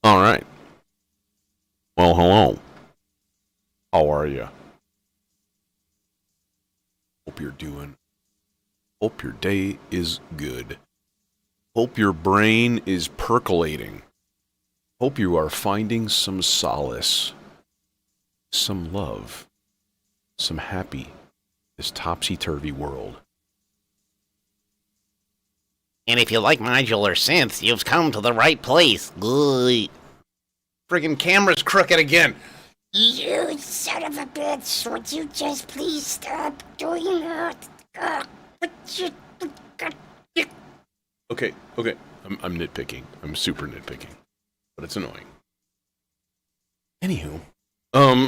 All right. Well, hello. How are you? Hope you're doing. Hope your day is good. Hope your brain is percolating. Hope you are finding some solace, some love, some happy this topsy-turvy world. And if you like modular synths, you've come to the right place. Good. Friggin' camera's crooked again. You son of a bitch, would you just please stop doing that? Okay. I'm nitpicking. I'm super nitpicking. But it's annoying. Anywho.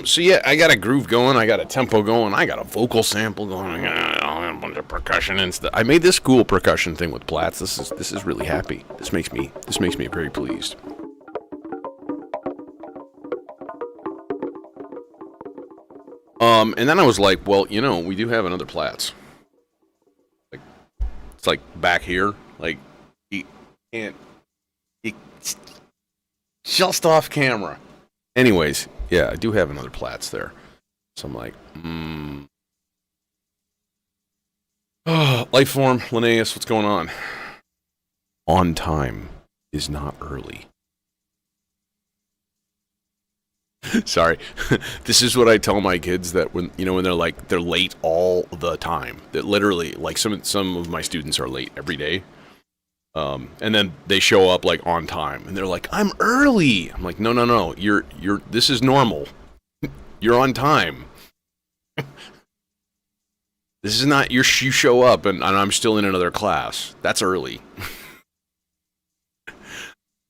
So yeah, I got a groove going, I got a tempo going, I got a vocal sample going, I got a bunch of percussion and stuff. I made this cool percussion thing with Platts. This is really happy. This makes me very pleased. And then I was like, well, you know, we do have another Platts. Like, it's like back here. Like, he can't. It's just off camera. Anyways, yeah, I do have another Platts there. So I'm like, Oh, Lifeform, Linnaeus, what's going on? On time is not early. Sorry. This is what I tell my kids that when they're like they're late all the time. That literally like some of my students are late every day. And then they show up like on time and they're like, "I'm early." I'm like, "No. You're this is normal. You're on time." This is not you show up and I'm still in another class. That's early.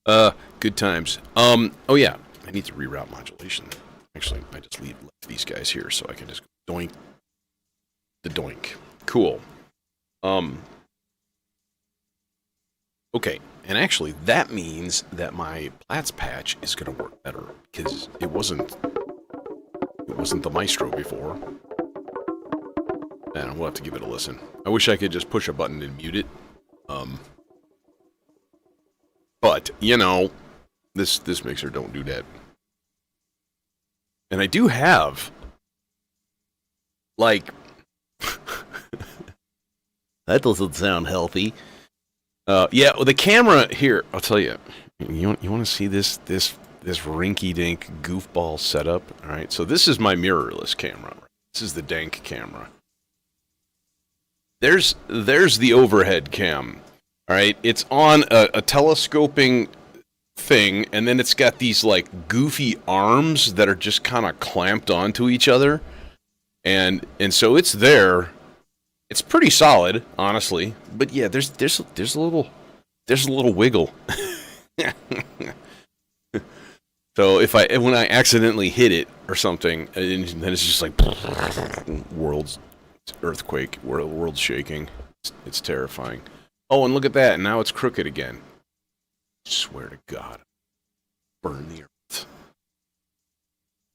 Good times. Oh yeah. I need to reroute modulation. Actually, I just left these guys here so I can just doink the doink. Cool. Okay, and actually that means that my Platts patch is gonna work better because it wasn't the Maestro before. And we'll have to give it a listen. I wish I could just push a button and mute it. But you know. This mixer don't do that. And I do have, like, that doesn't sound healthy. Yeah, well, the camera here, I'll tell you. You want to see this rinky-dink goofball setup? All right, so this is my mirrorless camera. This is the dank camera. There's the overhead cam. All right, it's on a telescoping thing, and then it's got these like goofy arms that are just kind of clamped onto each other, and so it's there. It's pretty solid, honestly, but yeah, there's a little wiggle. So when I accidentally hit it or something, and then it's just like world's earthquake, world's shaking. It's terrifying. Oh, and look at that! Now it's crooked again. Swear to God, burn the earth.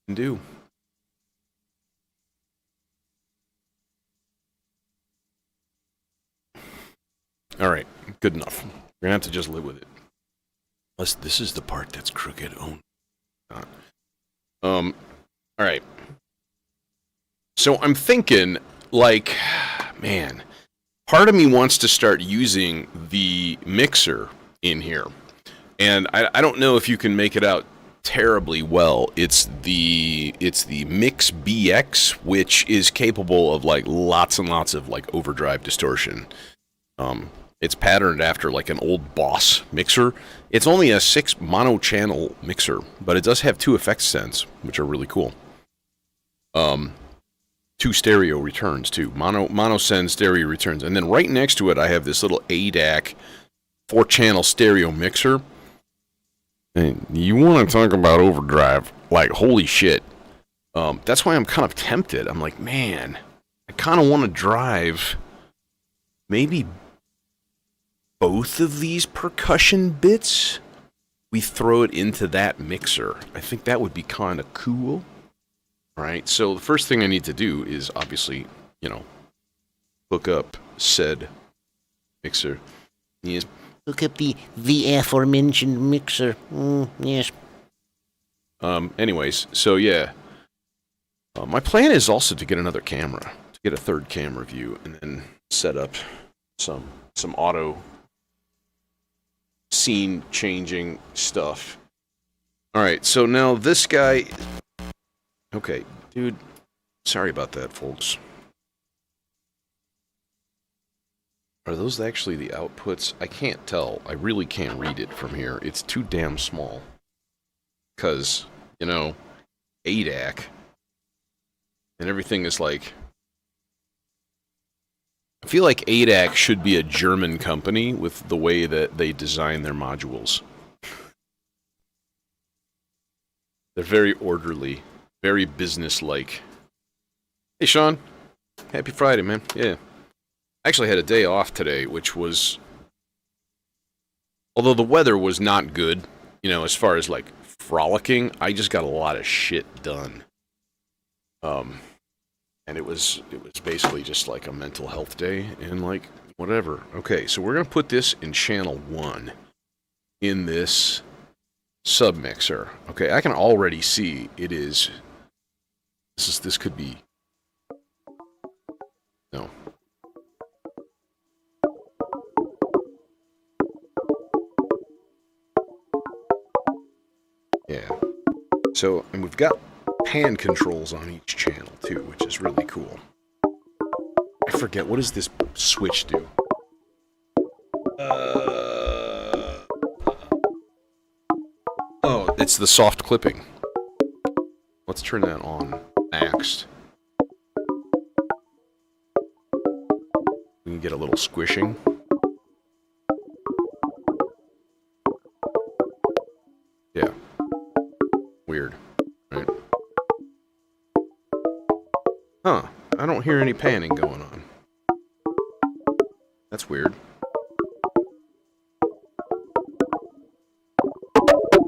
And do. All right, good enough. We're gonna have to just live with it. Unless this is the part that's crooked. Oh, not. All right. So I'm thinking, like, man, part of me wants to start using the mixer in here. And I don't know if you can make it out terribly well. It's the Mix BX, which is capable of like lots and lots of like overdrive distortion. It's patterned after like an old Boss mixer. It's only a 6 mono channel mixer, but it does have 2 effects sends, which are really cool. 2 stereo returns too. Mono send stereo returns, and then right next to it I have this little ADAC 4 channel stereo mixer. And you want to talk about overdrive, like, holy shit. That's why I'm kind of tempted. I'm like, man, I kind of want to drive maybe both of these percussion bits. We throw it into that mixer. I think that would be kind of cool. All right, so the first thing I need to do is obviously, hook up said mixer. Yes. Look up the aforementioned mixer. Yes. Anyways, so yeah. My plan is also to get another camera, to get a third camera view, and then set up some auto scene changing stuff. Alright, so now this guy... Okay, dude, sorry about that, folks. Are those actually the outputs? I can't tell. I really can't read it from here. It's too damn small. Because, you know, ADAC... And everything is like... I feel like ADAC should be a German company with the way that they design their modules. They're very orderly, very business-like. Hey, Sean. Happy Friday, man. Yeah. I actually had a day off today, which was... Although the weather was not good, you know, as far as, like, frolicking, I just got a lot of shit done. And it was basically just like a mental health day and like whatever. Okay, so we're gonna put this in channel 1 in this submixer. Okay, I can already see it is. This could be. No. Yeah. So, and we've got pan controls on each channel too, which is really cool. I forget, what does this switch do? Oh, it's the soft clipping. Let's turn that on maxed. We can get a little squishing. Yeah. Weird. Right? Huh. I don't hear any panning going on. That's weird.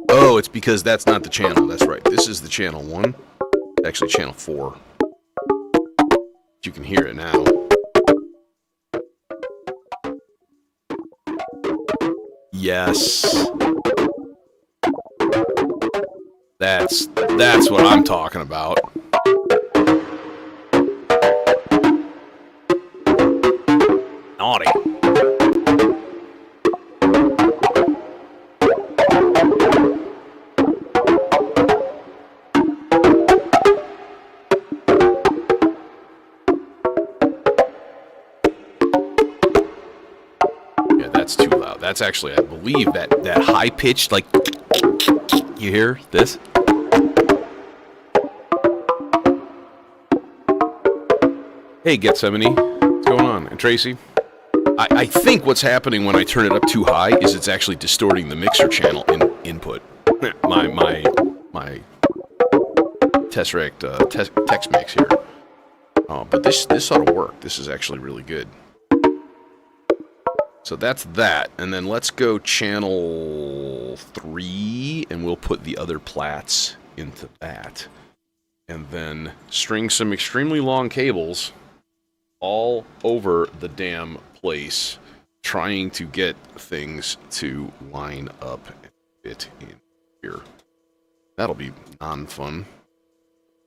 Oh, it's because that's not the channel. That's right. This is the channel 1. Actually, channel 4. You can hear it now. Yes. That's what I'm talking about. Naughty. Yeah, that's too loud. That's actually, I believe, that high-pitched, like, you hear this? Hey, Gethsemane. What's going on? And Tracy? I think what's happening when I turn it up too high is it's actually distorting the mixer channel input. My Tesseract text mix here. But this ought to work. This is actually really good. So that's that. And then let's go channel 3, and we'll put the other plats into that. And then string some extremely long cables all over the damn place, trying to get things to line up and fit in here. That'll be non-fun.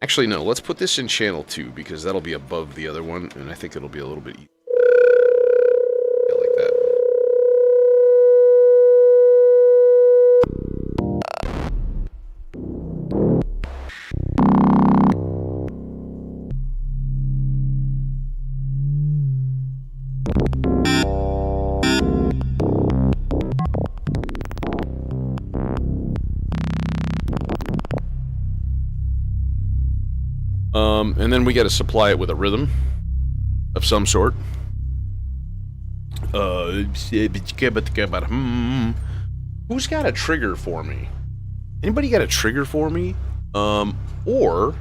Actually, no, let's put this in channel 2, because that'll be above the other one, and I think it'll be a little bit easier. Yeah, like that. And then we got to supply it with a rhythm of some sort. Who's got a trigger for me? Anybody got a trigger for me? Or,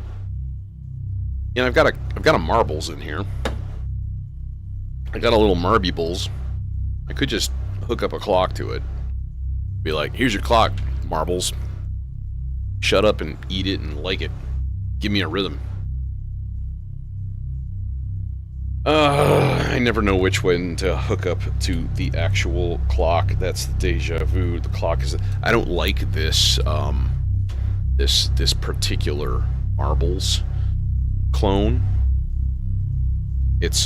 you know, I've got a marbles in here. I got a little marbles. I could just hook up a clock to it. Be like, here's your clock, marbles. Shut up and eat it and like it. Give me a rhythm. I never know which one to hook up to the actual clock. That's the deja vu. The clock is... I don't like this, this particular marbles clone. It's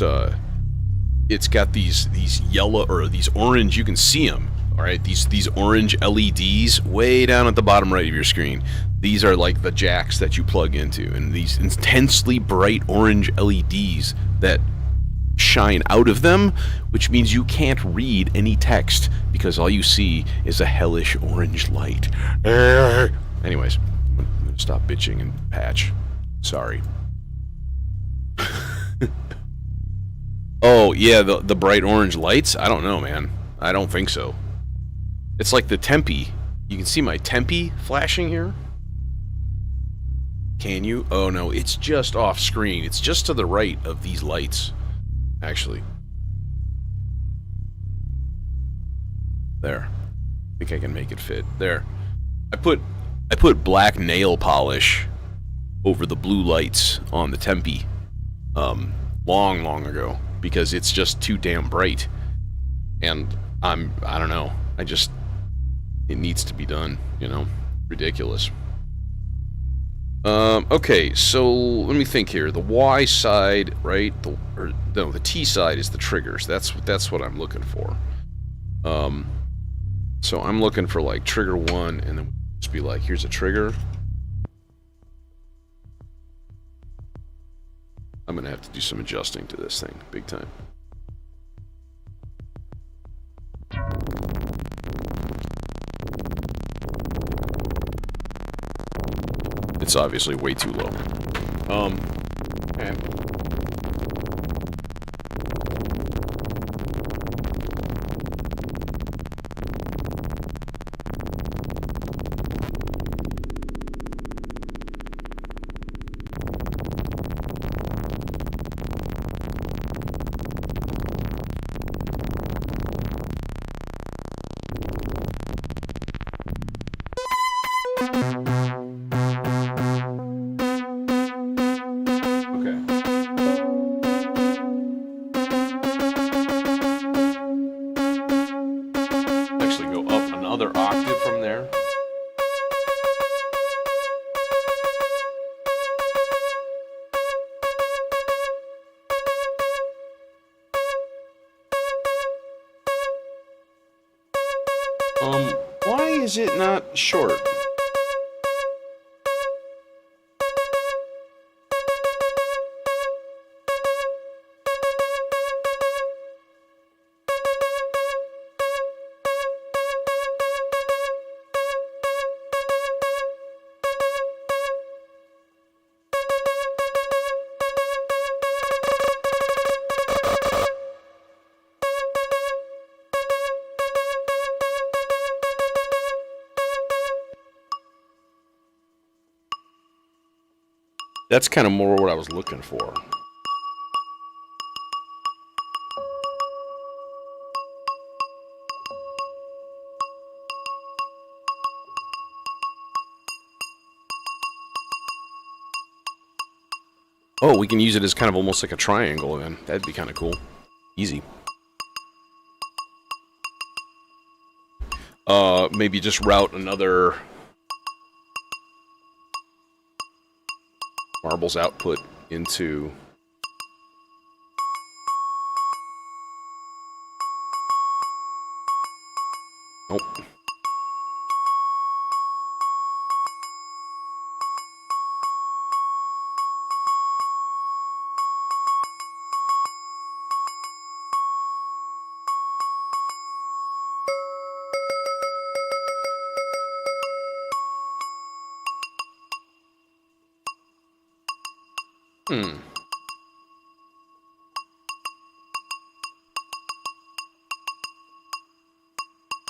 got these yellow or these orange. You can see them. All right, these orange LEDs way down at the bottom right of your screen. These are like the jacks that you plug into, and these intensely bright orange LEDs that shine out of them, which means you can't read any text because all you see is a hellish orange light. Anyways, I'm gonna stop bitching and patch. Sorry. Oh yeah, the bright orange lights? I don't know, man. I don't think so. It's like the Tempe. You can see my Tempe flashing here. Can you? Oh no, it's just off screen. It's just to the right of these lights, actually. There. I think I can make it fit. There. I put black nail polish over the blue lights on the Tempe long ago because it's just too damn bright. And I don't know. It needs to be done, you know? Ridiculous. Okay, so let me think here. The Y side, right? The T side is the triggers. That's what I'm looking for. So I'm looking for like trigger 1, and then just be like, here's a trigger. I'm gonna have to do some adjusting to this thing, big time. It's obviously way too low. Okay. Actually go up another octave from there. Why is it not short? That's kind of more what I was looking for. Oh, we can use it as kind of almost like a triangle then. That'd be kind of cool. Easy. Maybe just route another marbles output into nope.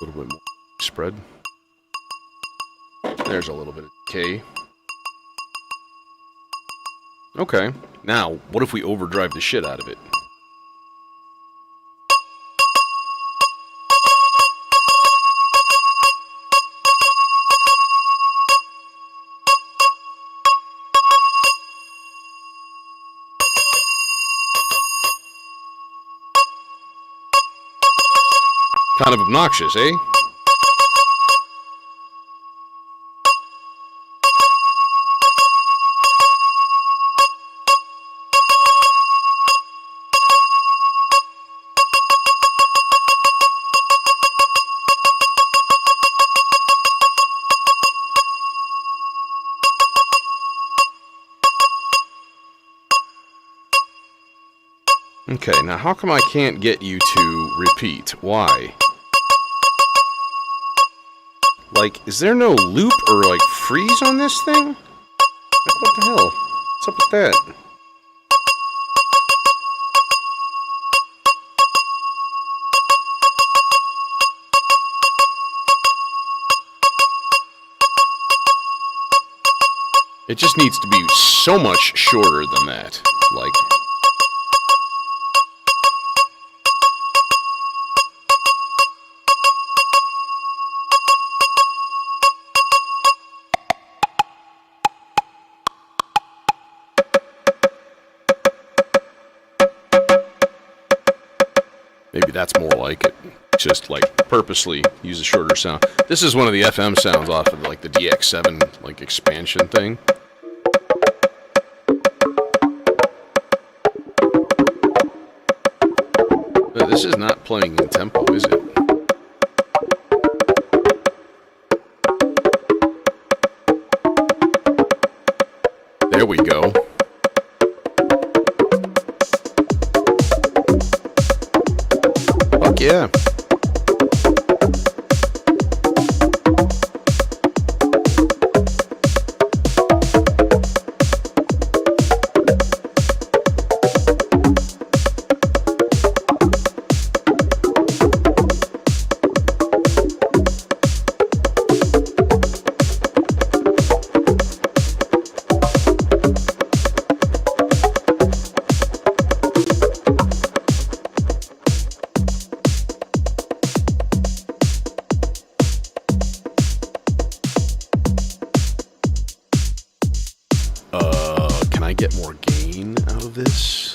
A little bit more spread. There's a little bit of K. Okay. Now, what if we overdrive the shit out of it? Kind of obnoxious, eh? Okay, now how come I can't get you to repeat? Why? Like, is there no loop or, like, freeze on this thing? Like, what the hell? What's up with that? It just needs to be so much shorter than that. Like... Maybe that's more like it. Just, like, purposely use a shorter sound. This is one of the FM sounds off of, like, the DX7, like, expansion thing. But this is not playing in tempo, is it? There we go. Fuck yeah. Can I get more gain out of this?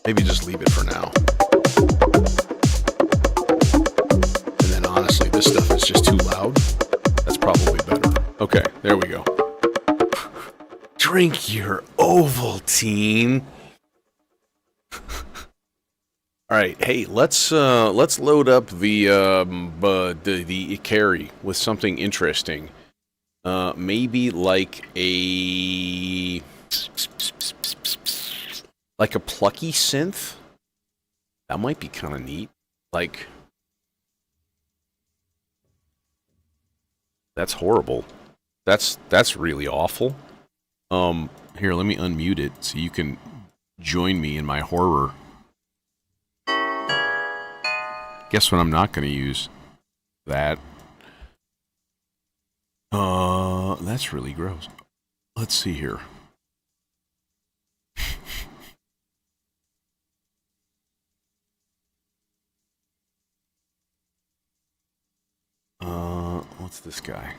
Maybe just leave it for now. And then honestly, this stuff is just too loud. That's probably better. Okay, there we go. Drink your Ovaltine. All right, hey, let's load up the carry with something interesting. Maybe like a plucky synth. That might be kind of neat. Like, that's horrible. That's really awful. Here, let me unmute it so you can join me in my horror. Guess what I'm not going to use? That. That's really gross. Let's see here. What's this guy?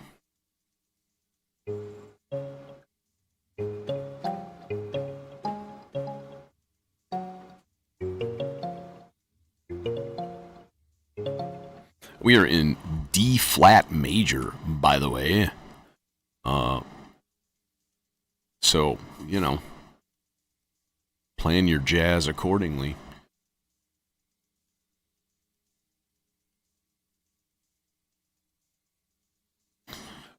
We are in D flat major, by the way. So, you know, plan your jazz accordingly. I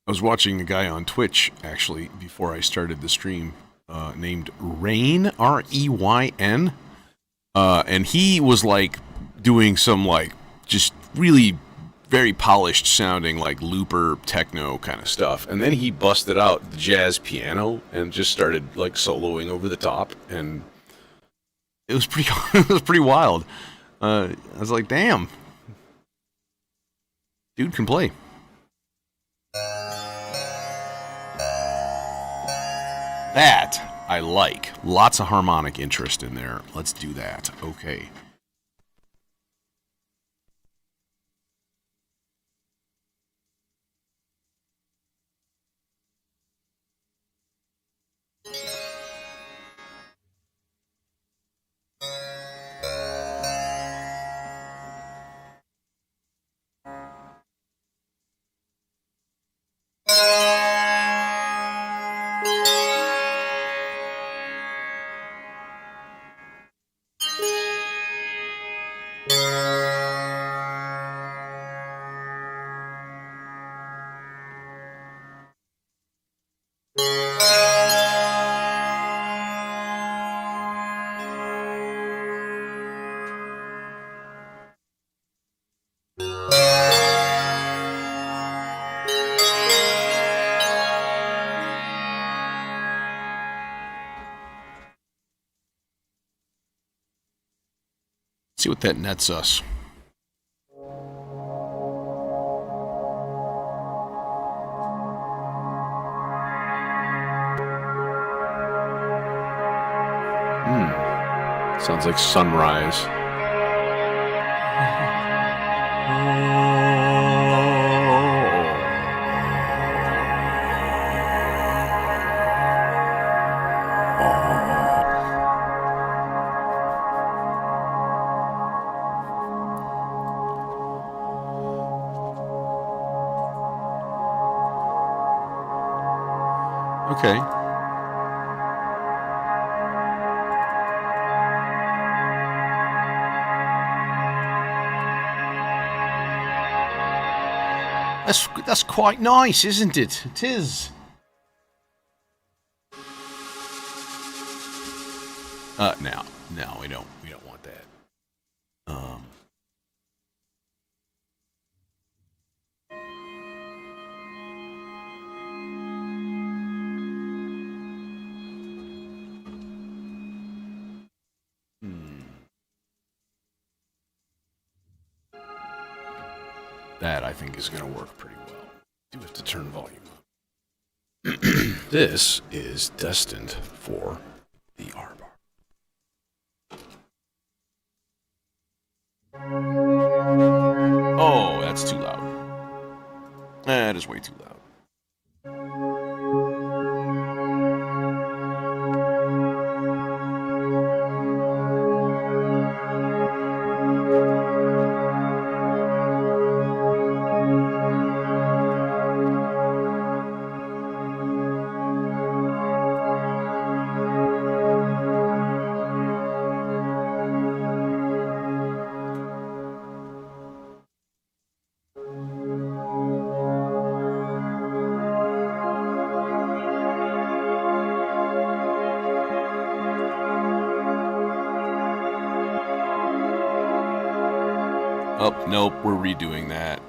was watching a guy on Twitch, actually, before I started the stream, named Rain, R-E-Y-N. And he was, like, doing some, like, just really very polished sounding, like, looper techno kind of stuff. And then he busted out the jazz piano and just started, like, soloing over the top. And it was pretty, it was pretty wild. I was like, damn. Dude can play. That I like. Lots of harmonic interest in there. Let's do that. Okay. See what that nets us. Sounds like sunrise. Okay. That's quite nice, isn't it? It is. No, we don't want that. That, I think, is going to work pretty well. Do have to turn volume up. This is destined for the R-bar. Oh, that's too loud. That is way too loud. Oh, nope, we're redoing that.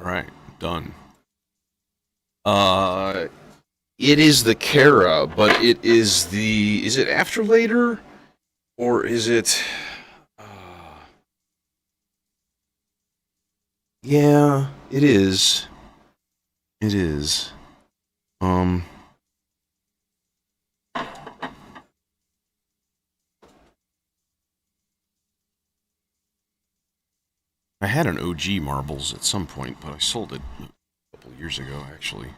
Alright, done. It is the Kara, but it is the... Is it After Later? Or is it... Yeah, it is. It is. I had an OG Marbles at some point, but I sold it a couple of years ago, actually.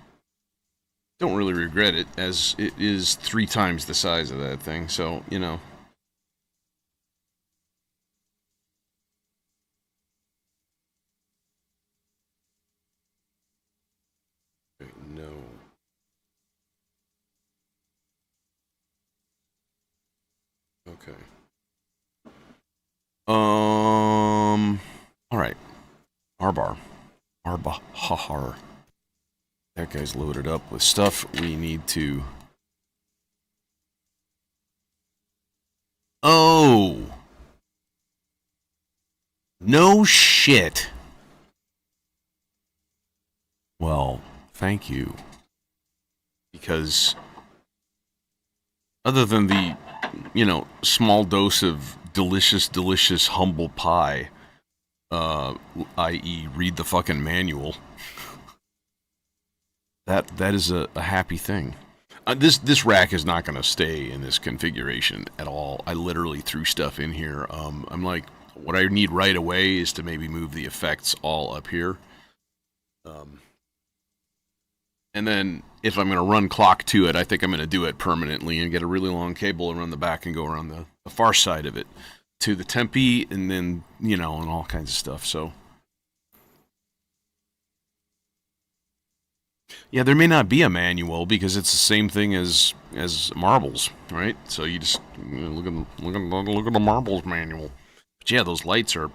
Don't really regret it, as it is 3 times the size of that thing, so, you know. No. Okay. Alright. R-bar. R-bar. That guy's loaded up with stuff we need to... Oh! No shit! Well, thank you. Because... other than the, you know, small dose of delicious humble pie, i.e. read the fucking manual. that is a happy thing. This rack is not going to stay in this configuration at all. I literally threw stuff in here. I'm like, what I need right away is to maybe move the effects all up here. And then if I'm going to run clock to it, I think I'm going to do it permanently and get a really long cable around the back and go around the far side of it to the tempi and then, and all kinds of stuff. So, yeah, there may not be a manual because it's the same thing as marbles, right? So you just look at the marbles manual. But yeah, those lights are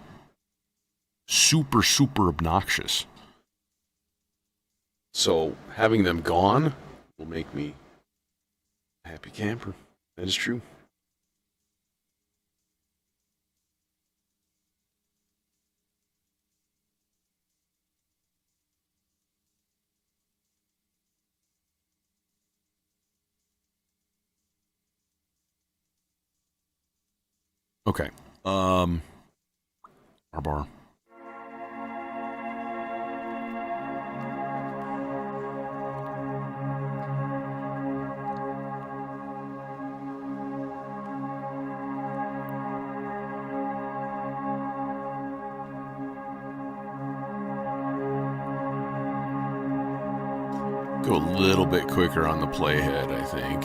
super, super obnoxious. So having them gone will make me a happy camper. That is true. Okay. Our bar. Go a little bit quicker on the playhead, I think.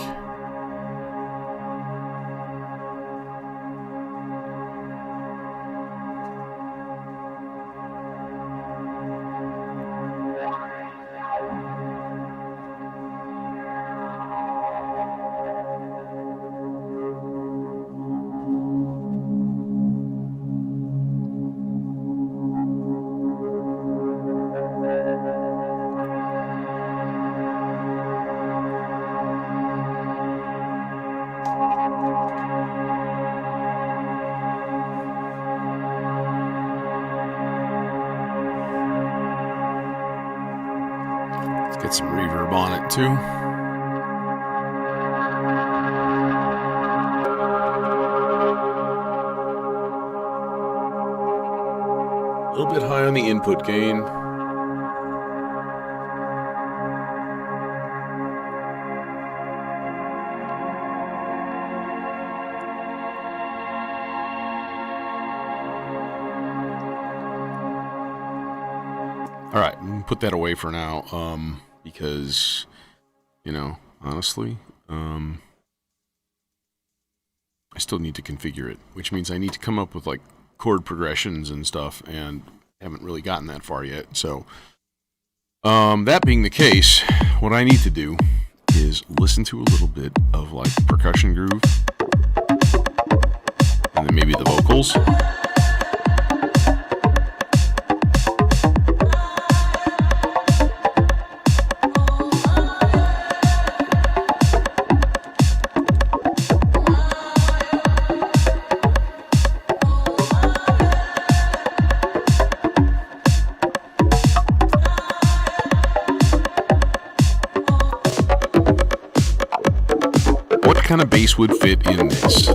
Get some reverb on it too. A little bit high on the input gain. All right, put that away for now, because, honestly, I still need to configure it, which means I need to come up with, like, chord progressions and stuff, and haven't really gotten that far yet. So, that being the case, what I need to do is listen to a little bit of, like, percussion groove, and then maybe the vocals. What kind of bass would fit in this?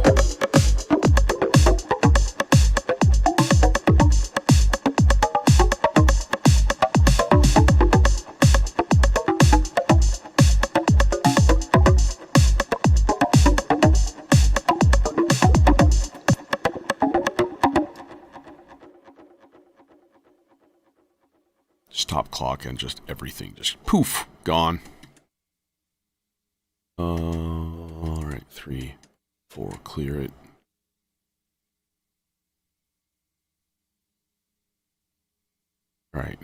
Stop clock and just everything just poof, gone. All right, 3, 4, clear it. All right.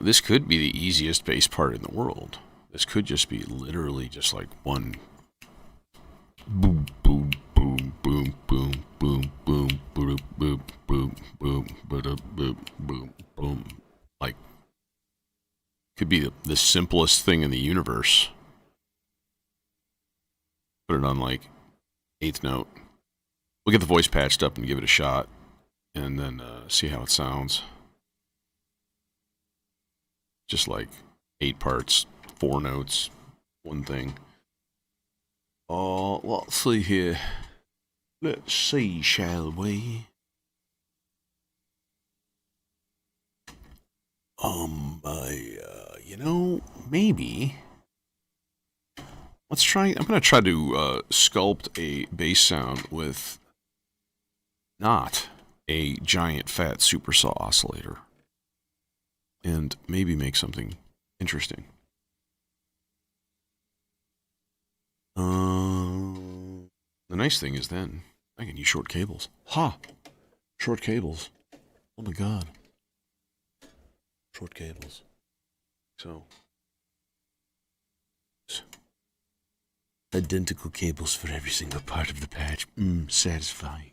This could be the easiest bass part in the world. This could just be literally just like one boom, boom, boom, boom, boom, boom, boom, boom, boom, boom, boom, boom, boom, boom, boom. Like, could be the simplest thing in the universe. Put it on like 8th note. We'll get the voice patched up and give it a shot, and then see how it sounds. Just like 8 parts, 4 notes, one thing. Oh, let's see here. Let's see, shall we? You know, maybe. Let's try. I'm going to try to sculpt a bass sound with not a giant fat supersaw oscillator. And maybe make something interesting. The nice thing is then I can use short cables. Ha! Short cables. Oh my god. Short cables. So. Identical cables for every single part of the patch. Satisfying.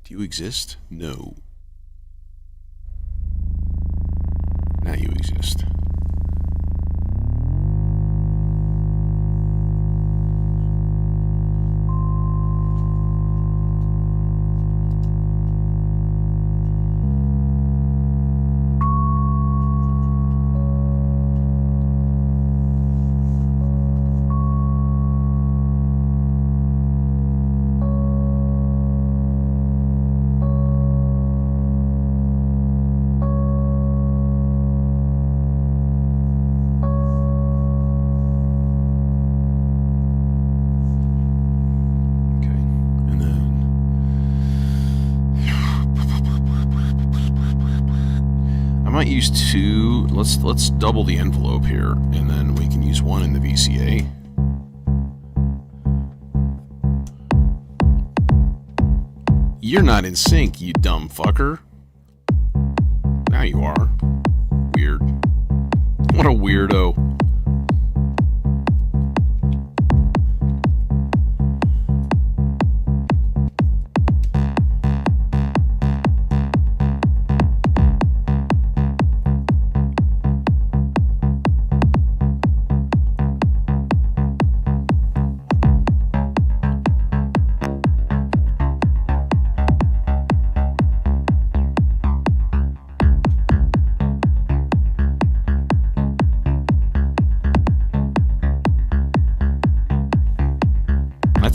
Do you exist? No. Now you exist. Use two. Let's double the envelope here, and then we can use one in the VCA. You're not in sync, you dumb fucker. Now you are. Weird. What a weirdo.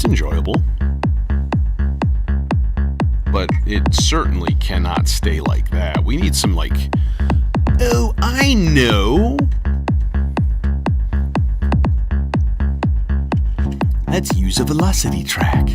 Enjoyable, but it certainly cannot stay like that. We need some, like, oh, I know. Let's use a velocity track.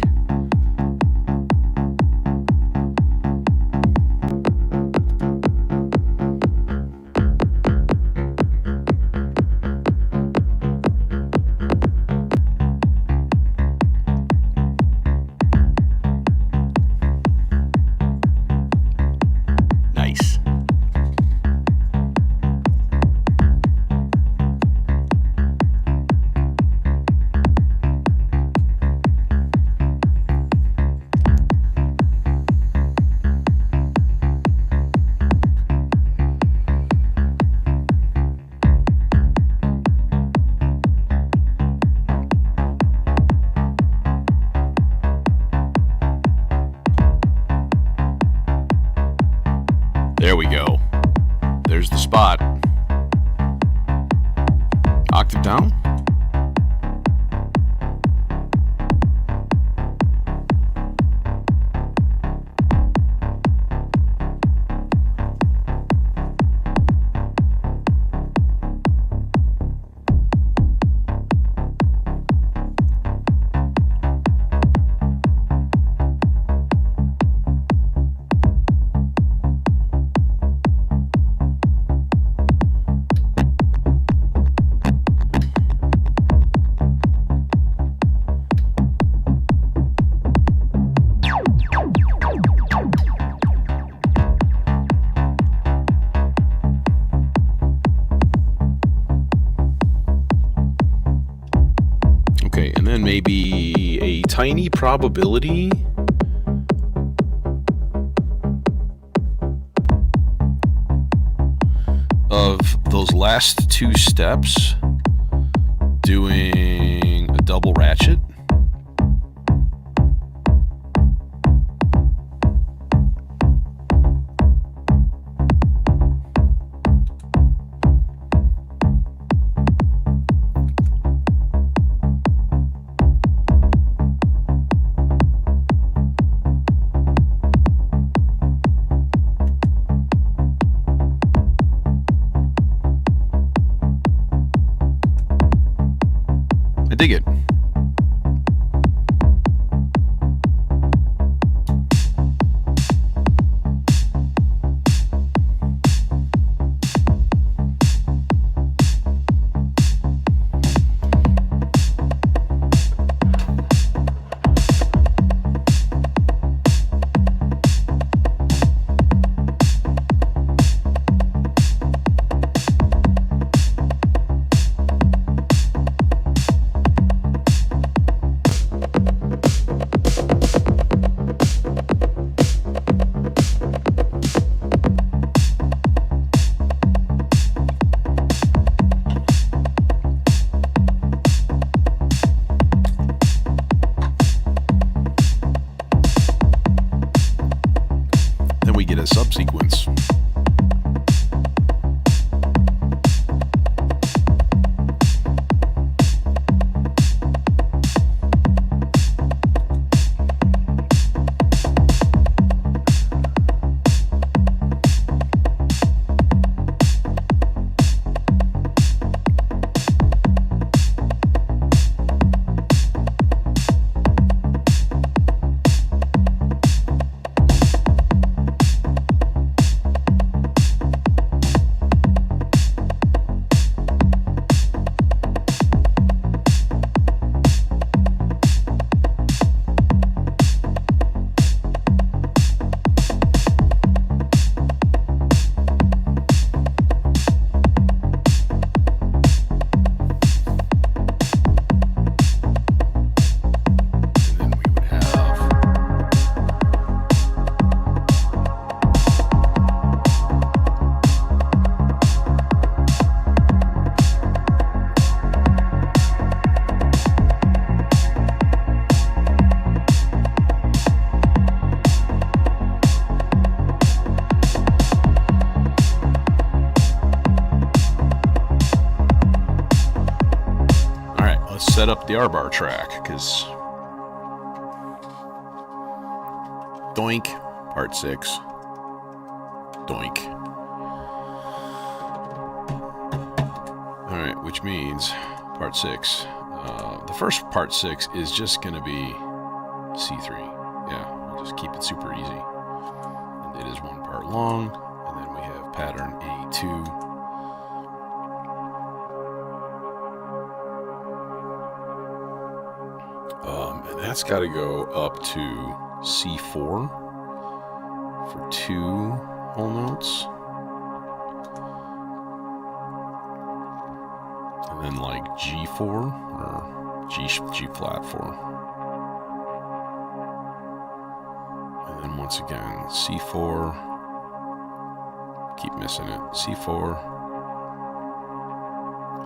There we go. There's the spot. Octave down. Maybe a tiny probability of those last two steps doing a double ratchet. subsequence. Set up the R-bar track, because doink, part 6, doink. Alright, which means part 6. The first part 6 is just going to be C3. Yeah, we'll just keep it super easy. And it is one part long, and then we have pattern A2. And that's got to go up to C4 for 2 whole notes. And then like G4 or G flat 4. And then once again, C4. Keep missing it. C4.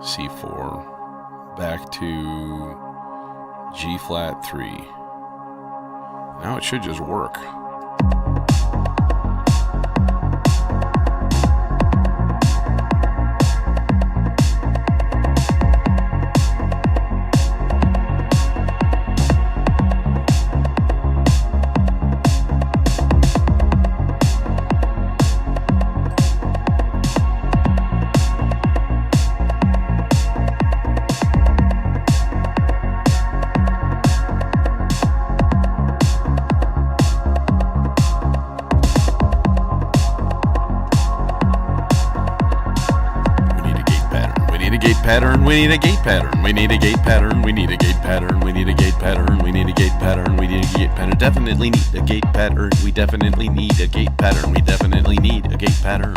C4. Back to G flat 3. Now it should just work. Pattern, we need a gate pattern, we need a gate pattern, we need a gate pattern, we need a gate pattern, we need a gate pattern, we need a gate pattern, definitely need a gate pattern, we definitely need a gate pattern, we definitely need a gate pattern.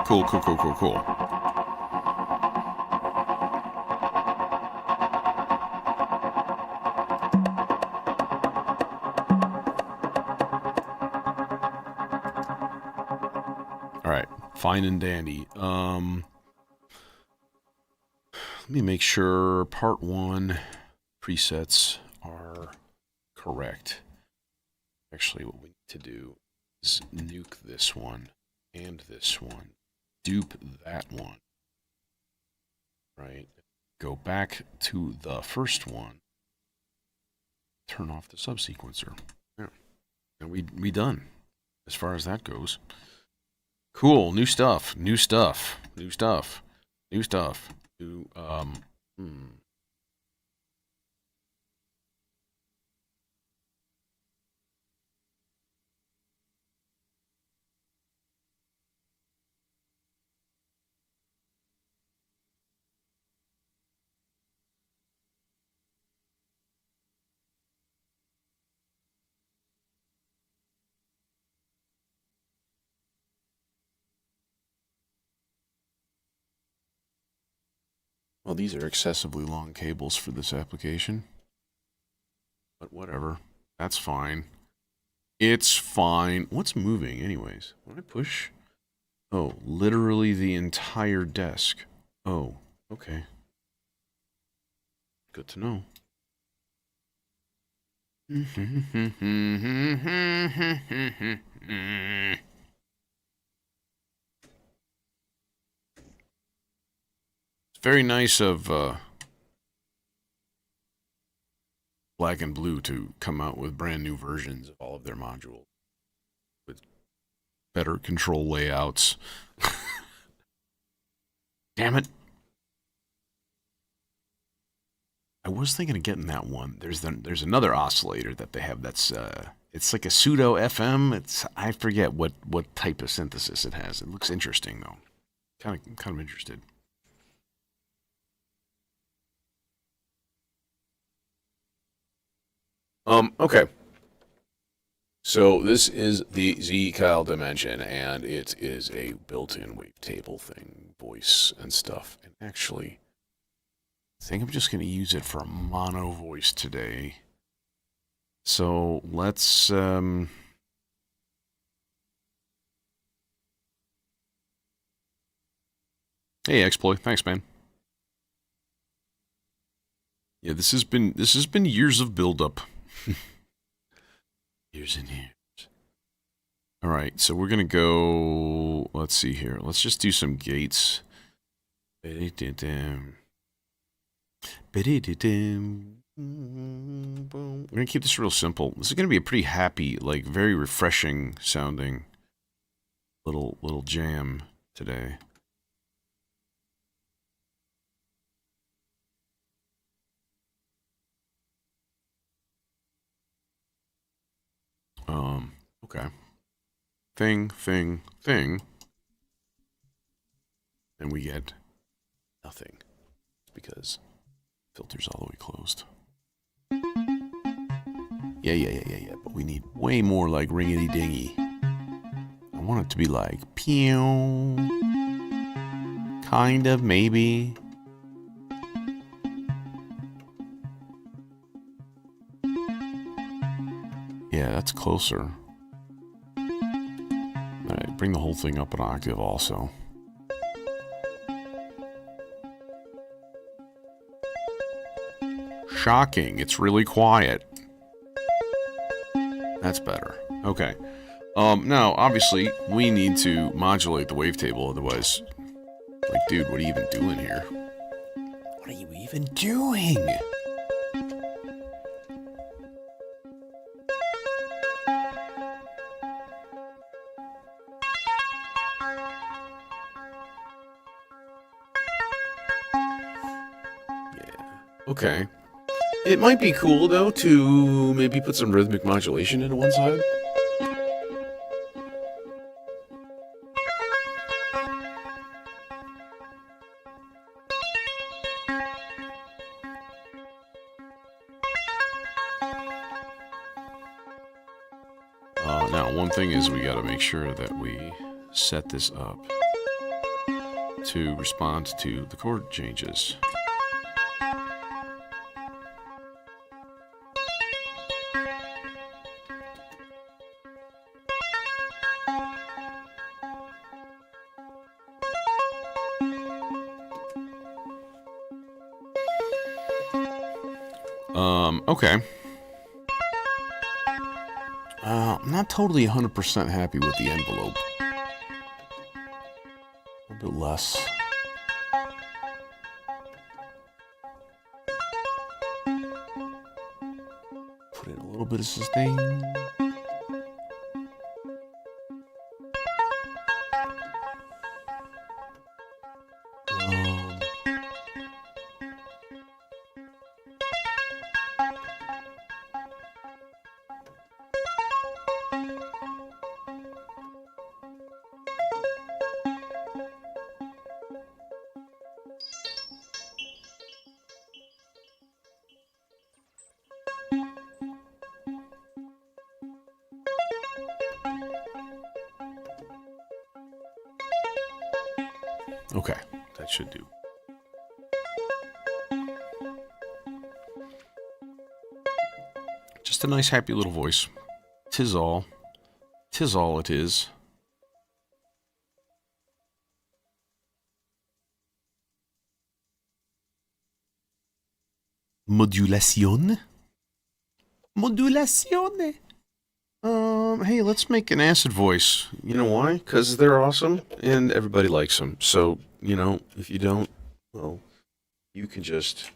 Okay, cool. Alright, fine and dandy. Let me make sure part 1 presets are correct. Actually, what we need to do is nuke this one and this one, dupe that one, right? Go back to the first one, turn off the subsequencer. There And we done, as far as that goes. Cool, new stuff, new stuff, new stuff, new stuff. New, Well, these are excessively long cables for this application. But whatever. That's fine. It's fine. What's moving anyways? When I push? Oh, literally the entire desk. Oh, okay. Good to know. It's very nice of Black and Blue to come out with brand new versions of all of their modules with better control layouts. Damn it. I was thinking of getting that one. There's another oscillator that they have that's it's like a pseudo FM. I forget what type of synthesis it has. It looks interesting though. Kind of interested. Okay. So this is the Z-Kyle Dimension, and it is a built-in wavetable thing, voice and stuff. And actually, I think I'm just going to use it for a mono voice today. So let's hey, Exploit, thanks, man. Yeah, this has been years of build-up. Years and years. All right, so we're gonna go. Let's see here. Let's just do some gates. We're gonna keep this real simple. This is gonna be a pretty happy, like very refreshing sounding little jam today. Okay. Thing. And we get nothing. Because filter's all the way closed. Yeah. But we need way more like ringity dingy. I want it to be like pew. Kind of, maybe. Yeah, that's closer. Alright, bring the whole thing up an octave also. Shocking, it's really quiet. That's better. Okay. Now, obviously, we need to modulate the wavetable, otherwise... Like, dude, what are you even doing here? What are you even doing? Okay. It might be cool, though, to maybe put some rhythmic modulation into one side. Now, one thing is we gotta make sure that we set this up to respond to the chord changes. Okay. I'm not totally 100% happy with the envelope. A little bit less. Put in a little bit of sustain. Okay, that should do. Just a nice, happy little voice. 'Tis all. 'Tis all it is. Modulazione? Modulazione. Hey, let's make an acid voice. You know why? Because they're awesome and everybody likes them. So, you know, if you don't, well, you can just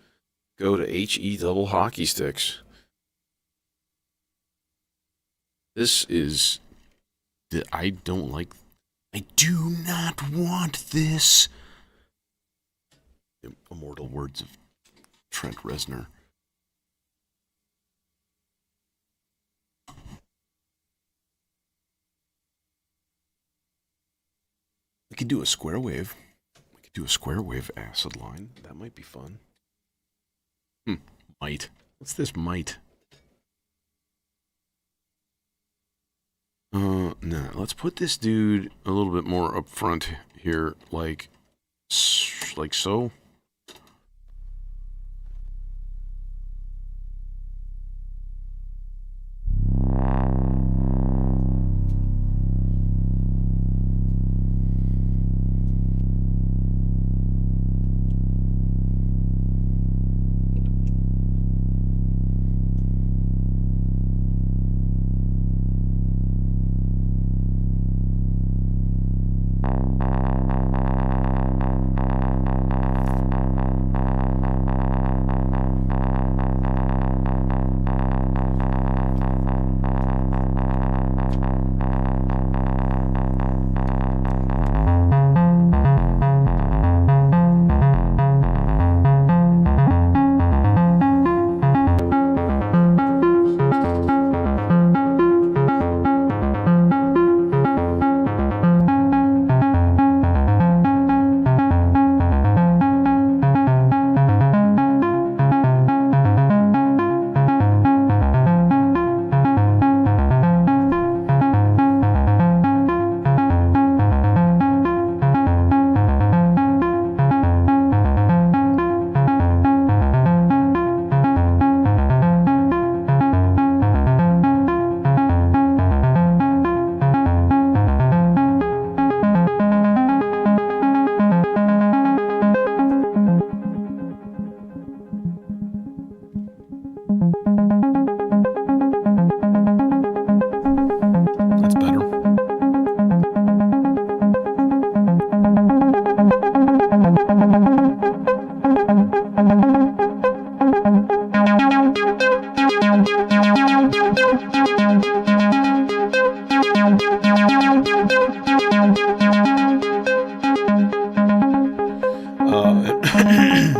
go to HE double hockey sticks. This is... I don't like... I do not want this. Immortal words of Trent Reznor. We could do a square wave. We could do a square wave acid line. That might be fun. Might. What's this might? No. Let's put this dude a little bit more up front here, like so.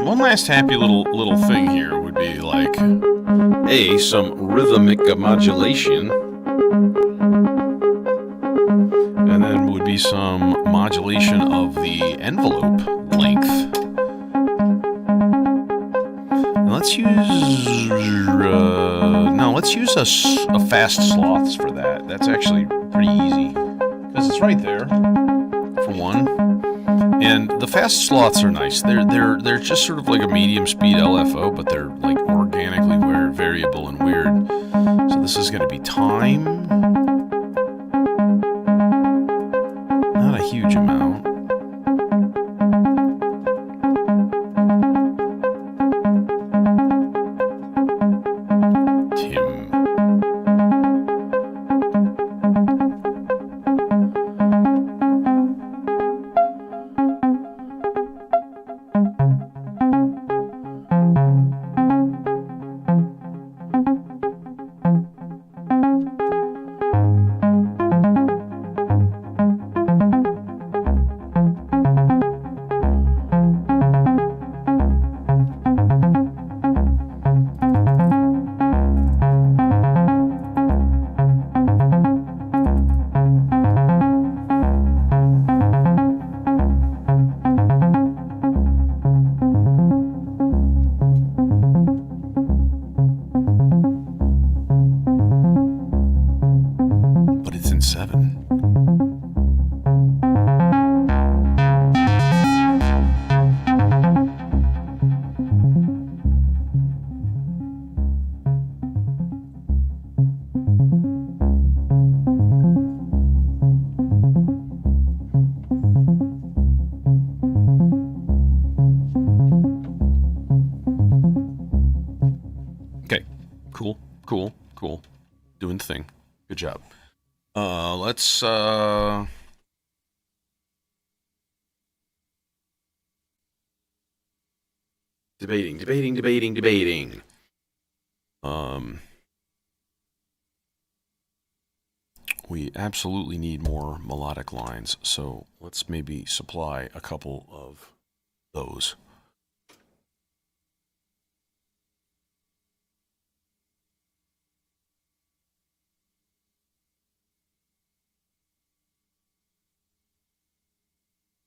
One last happy little thing here would be like some rhythmic modulation, and then would be some modulation of the envelope length. Now let's use a fast sloths for that. That's actually pretty easy because it's right there for one. And the fast sloths are nice. They're just sort of like a medium speed LFO, but they're like organically variable and weird. So this is going to be time. Not a huge amount. Cool, cool, cool. Doing the thing. Good job. Let's debating. We absolutely need more melodic lines, so let's maybe supply a couple of those.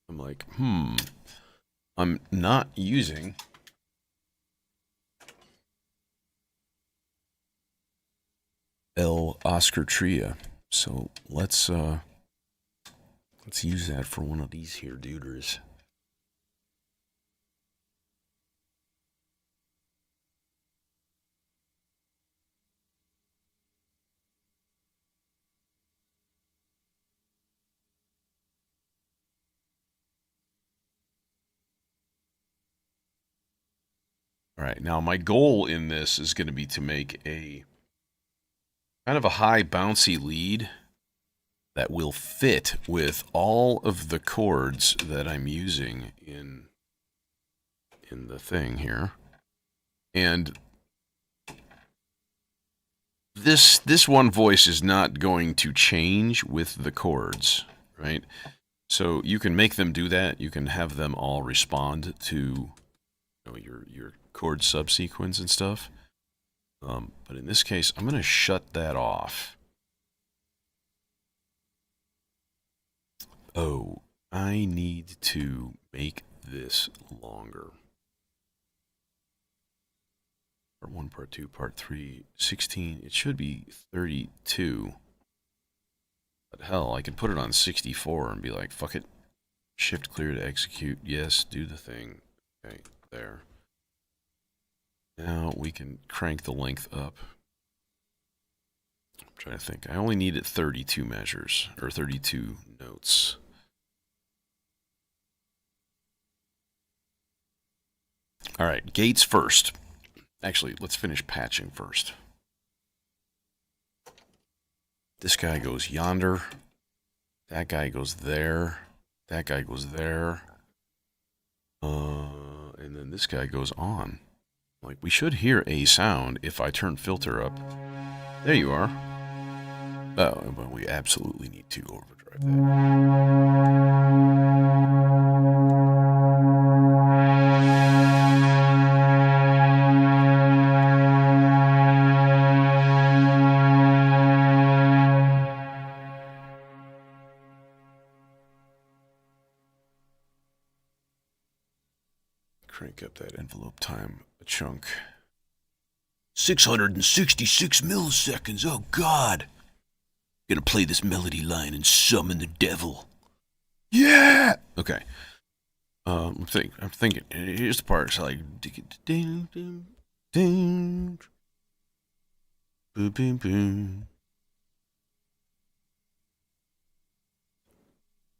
I'm like, I'm not using El Oscar Tria, so let's use that for one of these here duders. All right, now my goal in this is going to be to make a kind of a high bouncy lead that will fit with all of the chords that I'm using in the thing here. And this one voice is not going to change with the chords, right? So you can make them do that. You can have them all respond to your chord subsequence and stuff. But in this case, I'm going to shut that off. Oh, I need to make this longer. Part 1, Part 2, Part 3, 16. It should be 32. But hell, I could put it on 64 and be like, fuck it. Shift clear to execute. Yes, do the thing. Okay, there. Now we can crank the length up. I'm trying to think. I only needed 32 measures, or 32 notes. All right, gates first. Actually, let's finish patching first. This guy goes yonder. That guy goes there. That guy goes there. And then this guy goes on. Like, we should hear a sound if I turn filter up. There you are. Oh, but we absolutely need to overdrive that. Crank up that envelope time a chunk. 666 milliseconds, oh god! Gonna play this melody line and summon the devil. Yeah! Okay. I'm thinking, here's the part, it's like... Ding, ding, ding. Boom, boom, boom.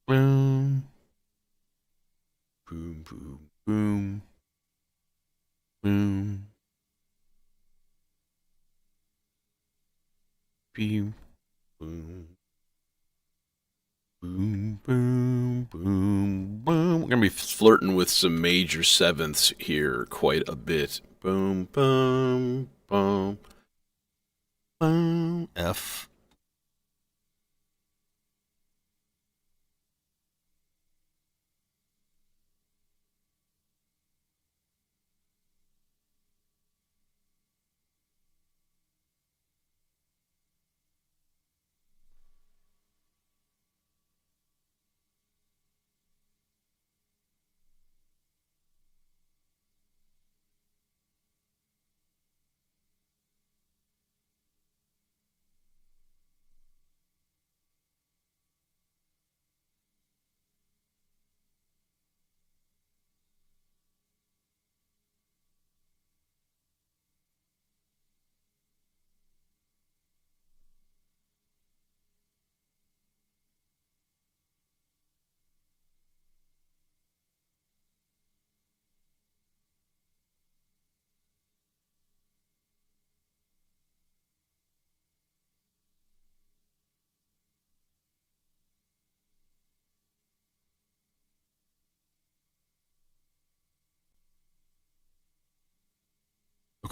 Boom. Boom, boom, boom. Boom. Boom. Boom. Boom, boom, boom, boom. We're gonna be flirting with some major sevenths here quite a bit. Boom, boom, boom, boom. F.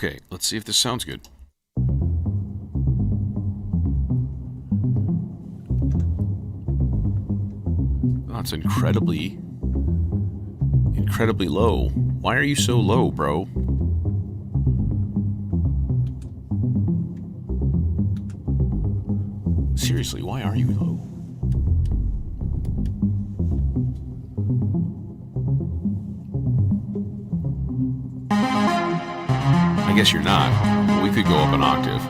Okay, let's see if this sounds good. Oh, it's incredibly low. Why are you so low, bro? Seriously, why are you low? I guess you're not. We could go up an octave.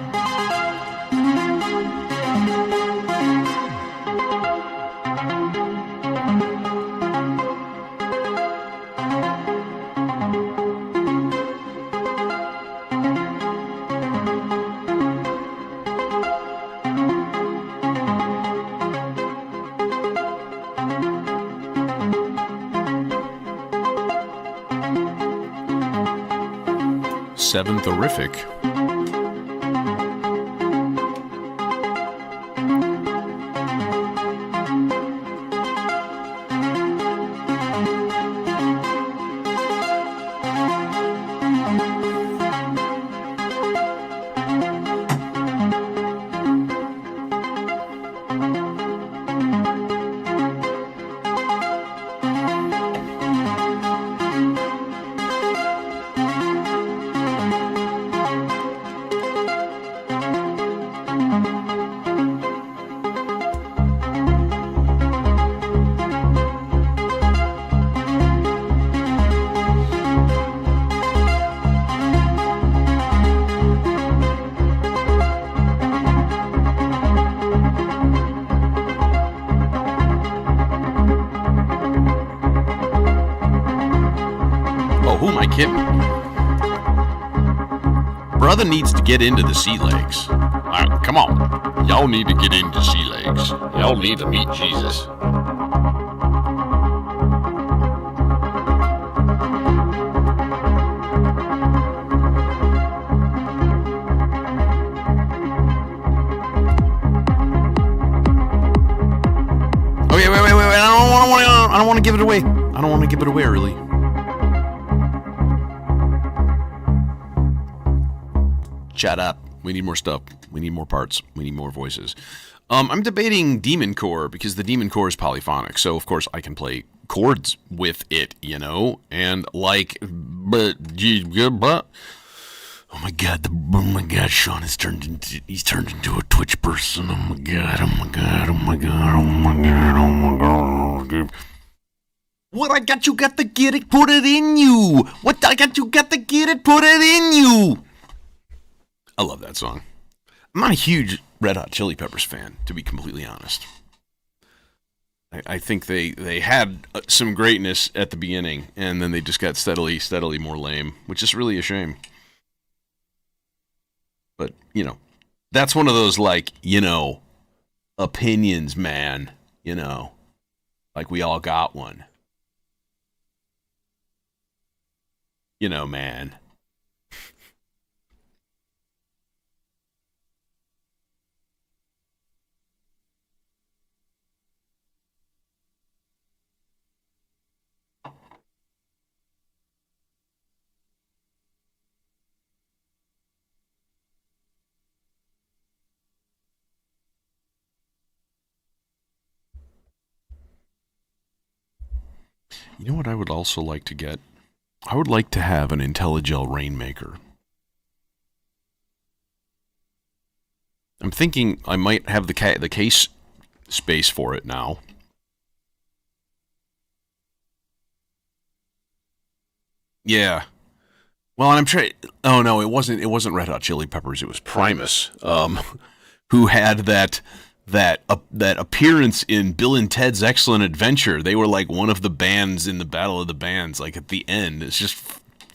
Seventh horrific. Who am I kidding? Brother needs to get into the sea legs. Alright, come on. Y'all need to get into sea legs. Y'all need to meet Jesus. Okay, wait. I don't want to give it away. I don't want to give it away early. Shut up. We need more stuff. We need more parts. We need more voices. I'm debating Demon Core because the Demon Core is polyphonic. So, of course, I can play chords with it, you know? And like, oh my god, Sean has turned into a Twitch person. Oh my god. What I got you got to get it, put it in you. What I got you got to get it, put it in you. I love that song. I'm not a huge Red Hot Chili Peppers fan, to be completely honest. I think they had some greatness at the beginning, and then they just got steadily more lame, which is really a shame. But, you know, that's one of those, like, you know, opinions, man. You know, like we all got one. You know, man. You know what I would also like to get? I would like to have an IntelliGel Rainmaker. I'm thinking I might have the case space for it now. Yeah. Well, and I'm trying. Oh no, it wasn't Red Hot Chili Peppers. It was Primus, who had that appearance in Bill and Ted's Excellent Adventure. They were like one of the bands in the Battle of the Bands. Like at the end, it's just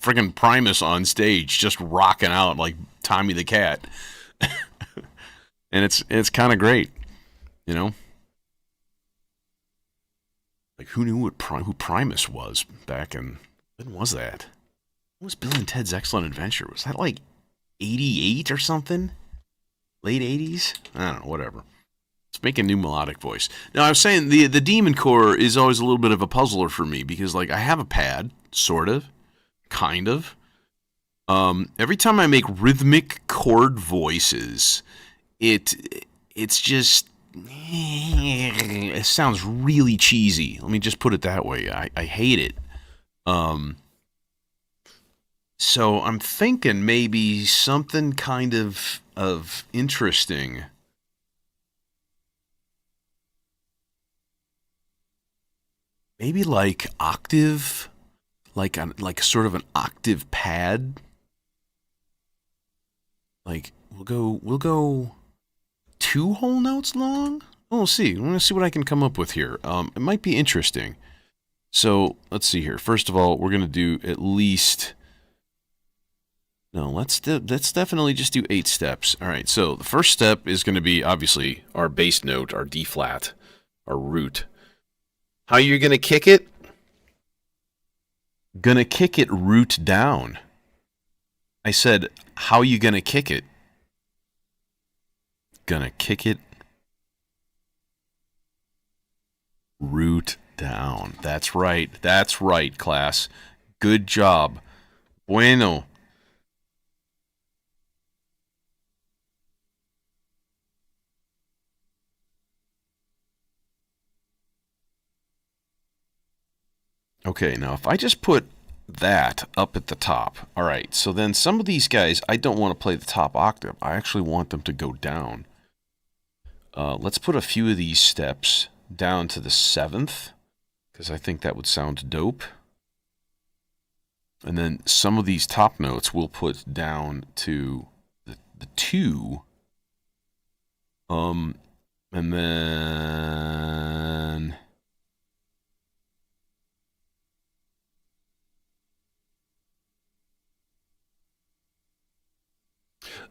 friggin' Primus on stage, just rocking out like Tommy the Cat, and it's kind of great, you know. Like who knew who Primus was back in? When was that? What was Bill and Ted's Excellent Adventure? Was that like 88 or something? Late 80s? I don't know, whatever. Let's make a new melodic voice. Now, I was saying the Demon Core is always a little bit of a puzzler for me because, like, I have a pad, sort of, kind of, Every time I make rhythmic chord voices, it's just it sounds really cheesy. Let me just put it that way. I hate it. So I'm thinking maybe something kind of interesting. Maybe like octave, like sort of an octave pad. Like we'll go 2 whole notes long. We'll see. I'm gonna see what I can come up with here. It might be interesting. So let's see here. First of all, we're gonna do at least. No, let's definitely just do 8 steps. All right. So the first step is gonna be obviously our bass note, our D flat, our root. How you're gonna kick it? Gonna kick it root down. I said, how you gonna kick it? Gonna kick it root down. That's right. That's right, class. Good job. Bueno. Okay, now if I just put that up at the top. All right, so then some of these guys, I don't want to play the top octave. I actually want them to go down. Let's put a few of these steps down to the 7th, because I think that would sound dope. And then some of these top notes we'll put down to the 2. And then...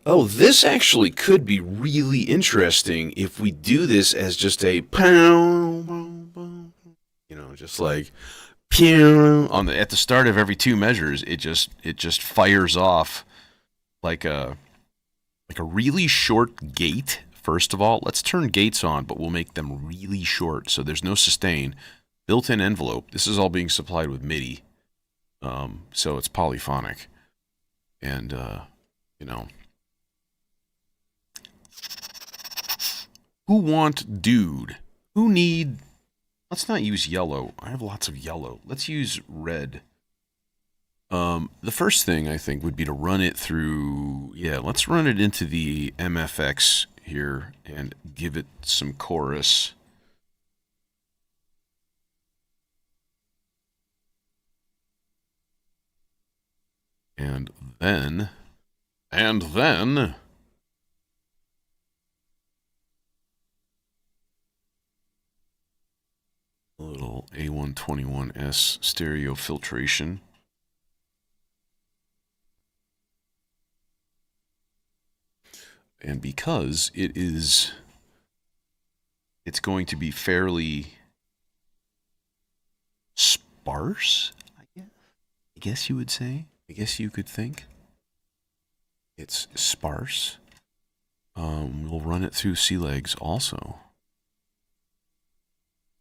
Oh, this actually could be really interesting if we do this as just a pow, just like pew on at the start of every 2 measures. It just fires off like a really short gate. First of all, let's turn gates on, but we'll make them really short so there's no sustain. Built-in envelope. This is all being supplied with MIDI, so it's polyphonic, and Who want dude? Who need... Let's not use yellow. I have lots of yellow. Let's use red. The first thing I think would be to run it through... Yeah, let's run it into the MFX here and give it some chorus. And then... a little A121S stereo filtration. And because it's going to be fairly sparse, I guess you would say. I guess you could think. It's sparse. We'll run it through C-Legs also,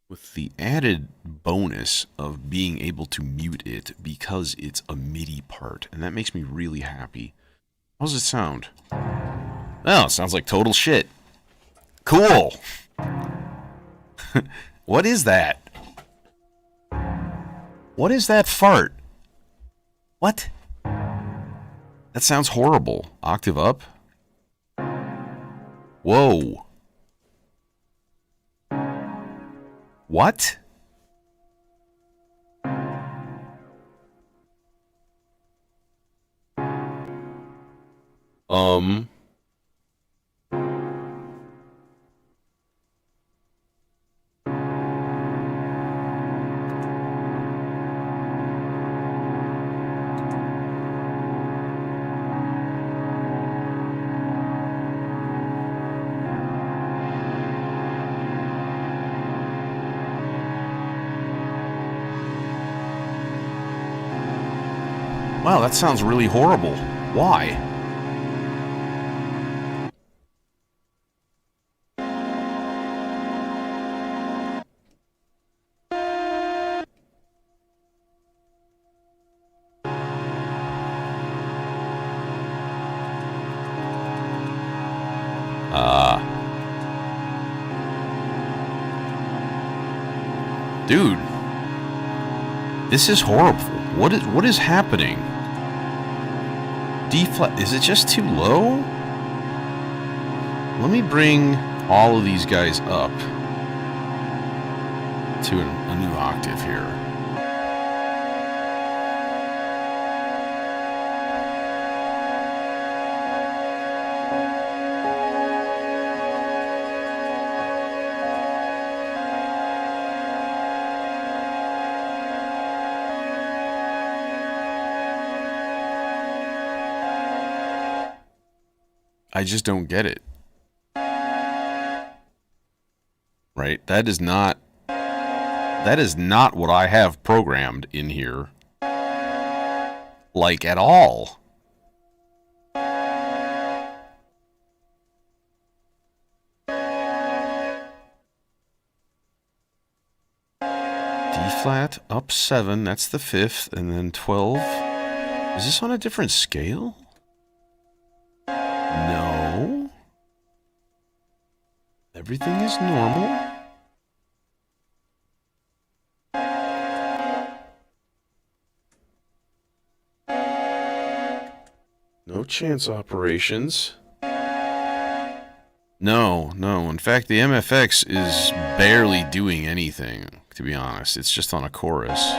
with the added bonus of being able to mute it because it's a MIDI part, and that makes me really happy. How does it sound? Oh, it sounds like total shit. Cool! What is that? What is that fart? What? That sounds horrible. Octave up? Whoa. What? Wow, that sounds really horrible. Why? Dude. This is horrible. What is happening? D flat, is it just too low? Let me bring all of these guys up to a new octave here. I just don't get it. Right? That is not what I have programmed in here. Like at all. D flat, up 7, that's the 5th, and then 12. Is this on a different scale? No. Everything is normal. No chance operations. No. In fact, the MFX is barely doing anything, to be honest. It's just on a chorus.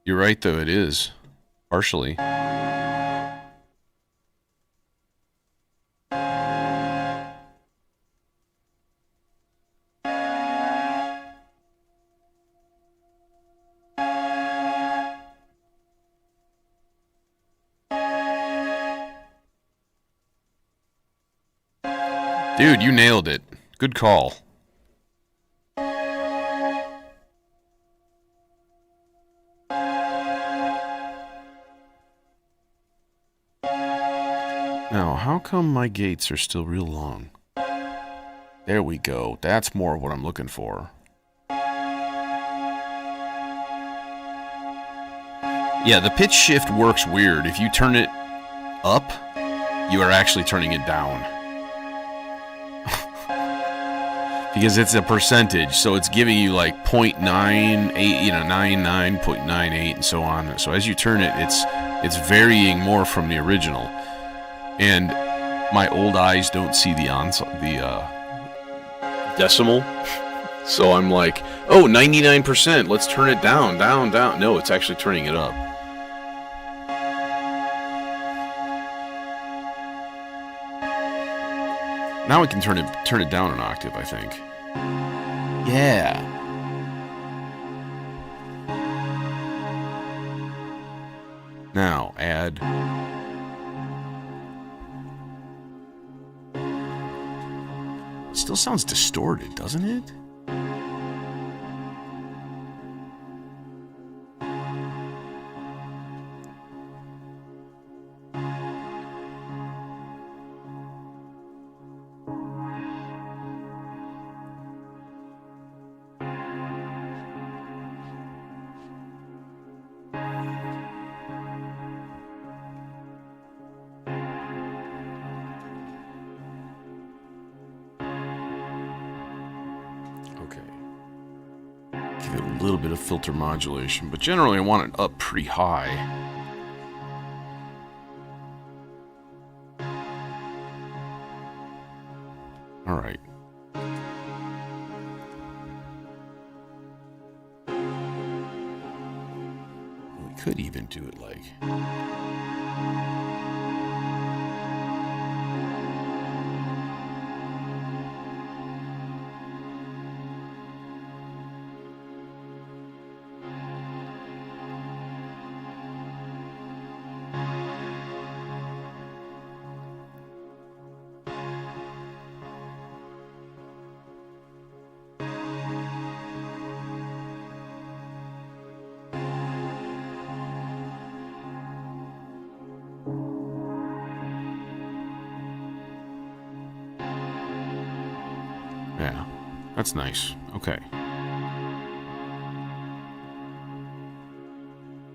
You're right, though, it is. Partially. Dude, you nailed it. Good call. Now, how come my gates are still real long? There we go. That's more of what I'm looking for. Yeah, the pitch shift works weird. If you turn it up, you are actually turning it down. Because it's a percentage, so it's giving you like 0.98, 99, 0.98, and so on. So as you turn it, it's varying more from the original. And my old eyes don't see the decimal. So I'm like, oh, 99%, let's turn it down. No, it's actually turning it up. Now we can turn it down an octave, I think. Yeah. Now, add. It still sounds distorted, doesn't it? A little bit of filter modulation, but generally I want it up pretty high. All right. We could even do it like... Yeah, that's nice. Okay.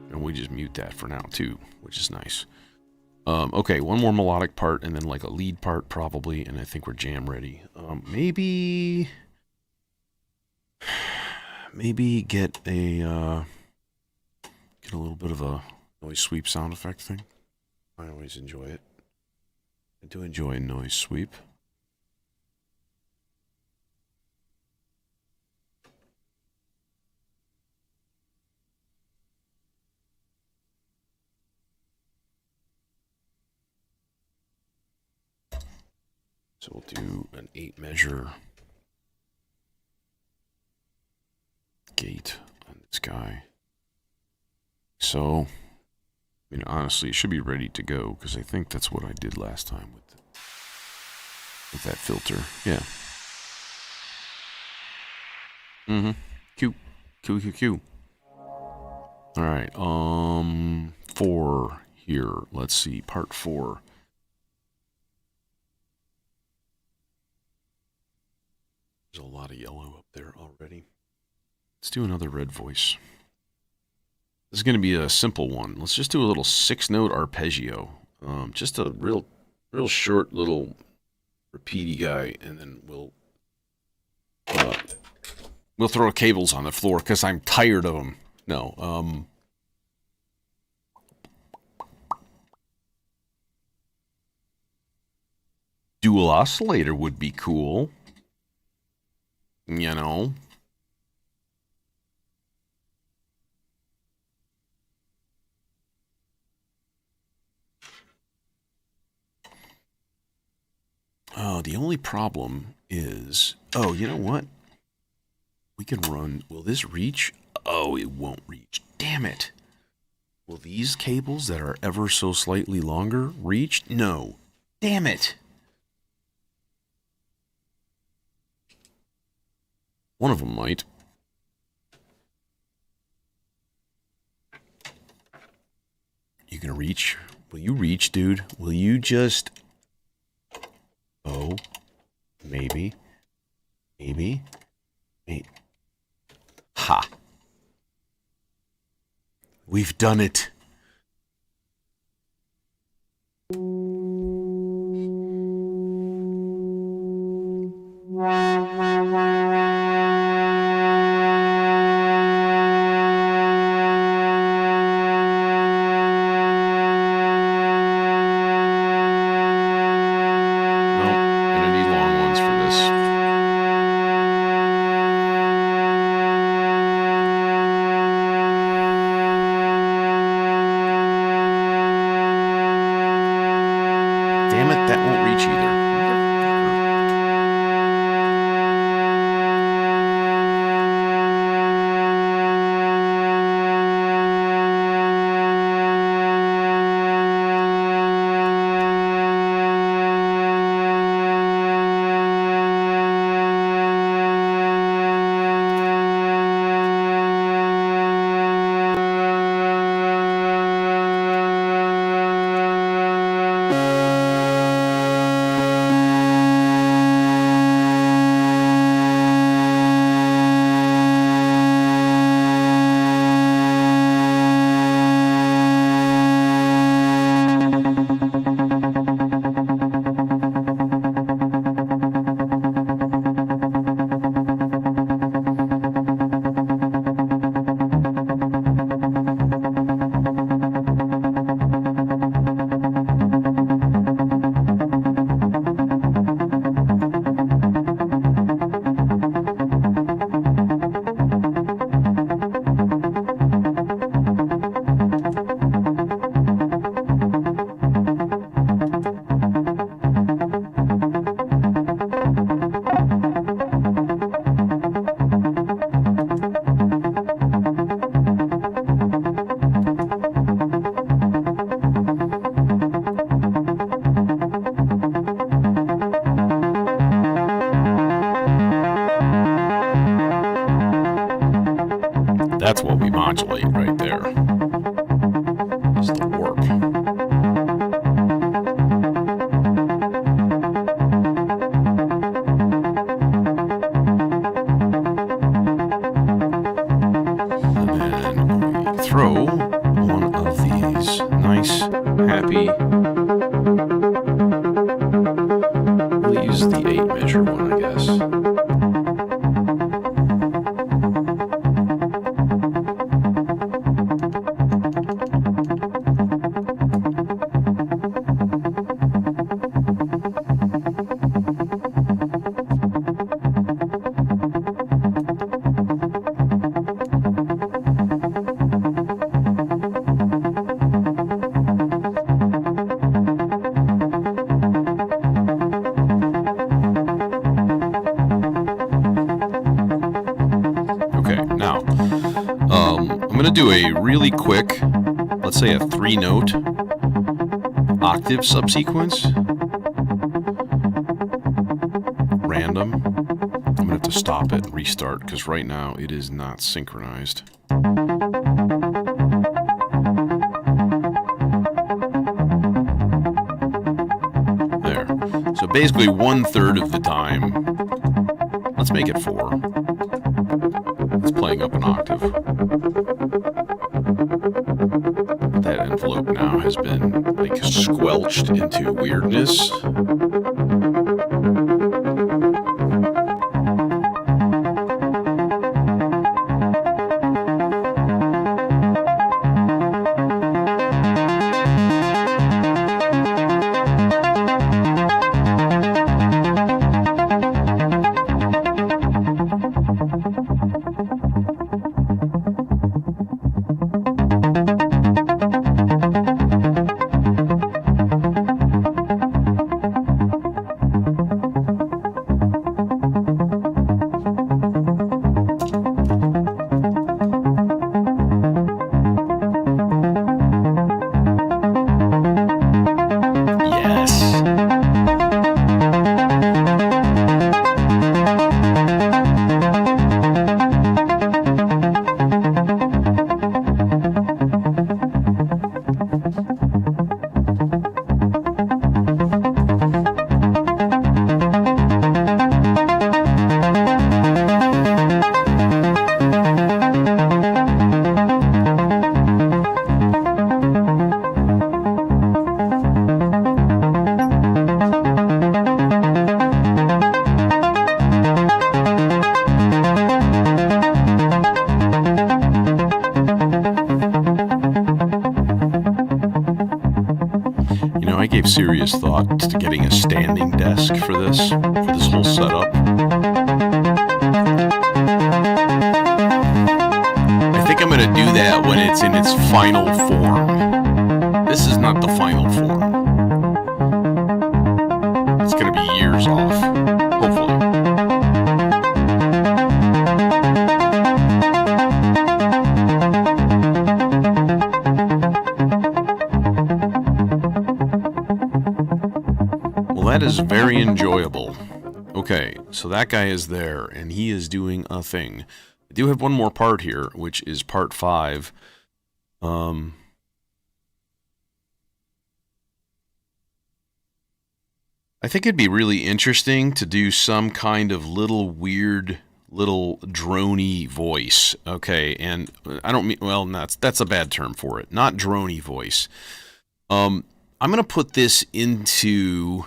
And we just mute that for now too, which is nice. Okay, one more melodic part and then like a lead part probably, and I think we're jam ready. Maybe get a little bit of a noise sweep sound effect thing. I always enjoy it. I do enjoy a noise sweep. So we'll do an 8 measure gate on this guy. So, I mean, honestly, it should be ready to go because I think that's what I did last time with that filter. Yeah. Q. All right. 4 here. Let's see. Part 4. There's a lot of yellow up there already. Let's do another red voice. This is going to be a simple one. Let's just do a little 6-note arpeggio. Just a real short little repeaty guy, and then we'll throw cables on the floor because I'm tired of them. No. Dual oscillator would be cool. You know. Oh, the only problem is... Oh, you know what? We can run... Will this reach? Oh, it won't reach. Damn it. Will these cables that are ever so slightly longer reach? No. Damn it. One of them might. You gonna reach? Will you reach, dude? Will you just... Oh, maybe. Ha! We've done it. Damn it, that won't reach either. That's what we modulate right there. Is the warp. And then we throw going to do a really quick, let's say a 3-note octave subsequence. Random. I'm going to have to stop it and restart because right now it is not synchronized. There. So basically 1/3 of the time, let's make it 4. It's playing up an octave. That envelope now has been like squelched into weirdness. I gave serious thought to getting a standing desk for this whole setup. I think I'm going to do that when it's in its final form. This is not the final form. It's going to be years off, hopefully. That is very enjoyable. Okay, so that guy is there, and he is doing a thing. I do have one more part here, which is part 5. I think it'd be really interesting to do some kind of little weird, little drony voice. Okay, and I don't mean, well, that's a bad term for it. Not drony voice. I'm going to put this into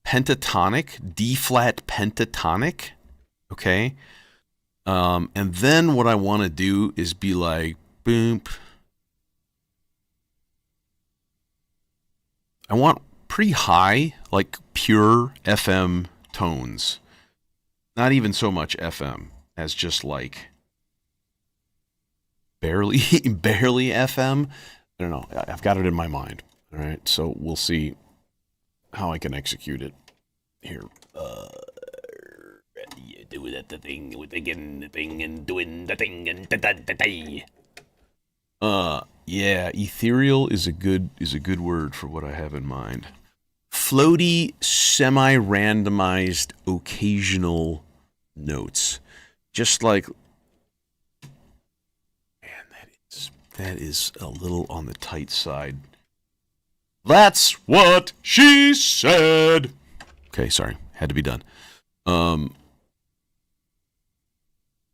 pentatonic, D-flat pentatonic, okay? And then what I want to do is be like, boom. I want pretty high, like pure FM tones. Not even so much FM as just like barely FM. I don't know. I've got it in my mind. All right, so we'll see how I can execute it here. You do that the thing with again the thing and doing the thing and da. Yeah, ethereal is a good word for what I have in mind. Floaty, semi-randomized, occasional notes, just like. Man, that is a little on the tight side. That's what she said. Okay, sorry. Had to be done.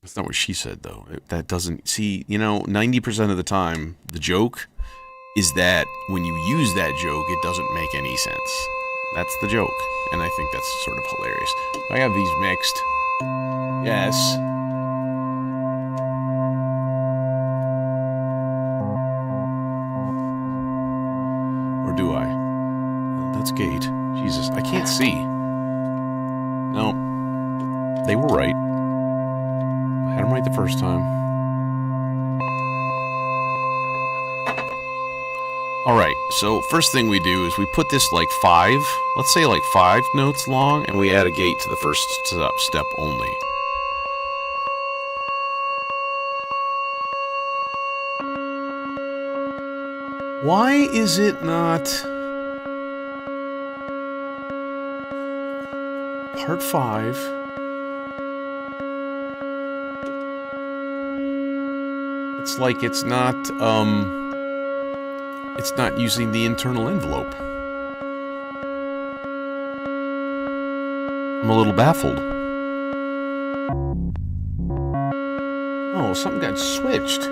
That's not what she said, though. That doesn't... See, 90% of the time, the joke is that when you use that joke, it doesn't make any sense. That's the joke. And I think that's sort of hilarious. I have these mixed. Yes. Or do I? That's gate. Jesus, I can't see. No. They were right. I had them right the first time. Alright, so first thing we do is we put this like 5, let's say like 5 notes long, and we add a gate to the first step only. Why is it not part 5? It's like it's not using the internal envelope. I'm a little baffled. Oh, something got switched.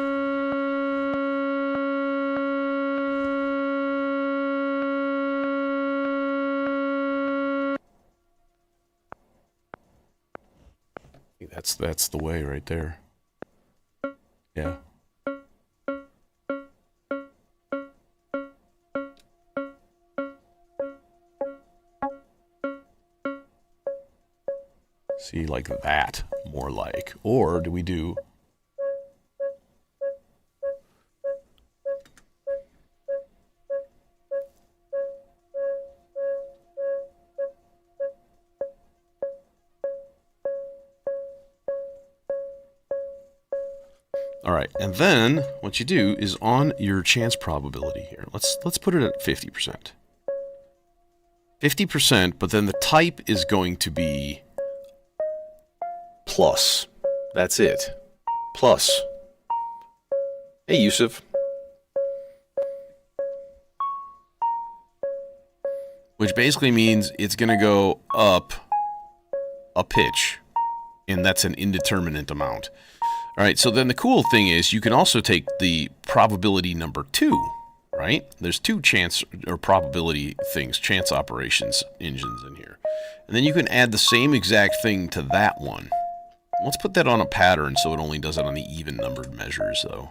That's the way right there. Yeah. See, like that, more like. Or do we do... All right, and then what you do is on your chance probability here. Let's put it at 50%. 50%, but then the type is going to be plus. That's it. Plus. Hey, Yusuf. Which basically means it's going to go up a pitch, and that's an indeterminate amount. All right, so then the cool thing is you can also take the probability number 2, right? There's 2 chance or probability things, chance operations engines in here. And then you can add the same exact thing to that one. Let's put that on a pattern so it only does it on the even numbered measures, though.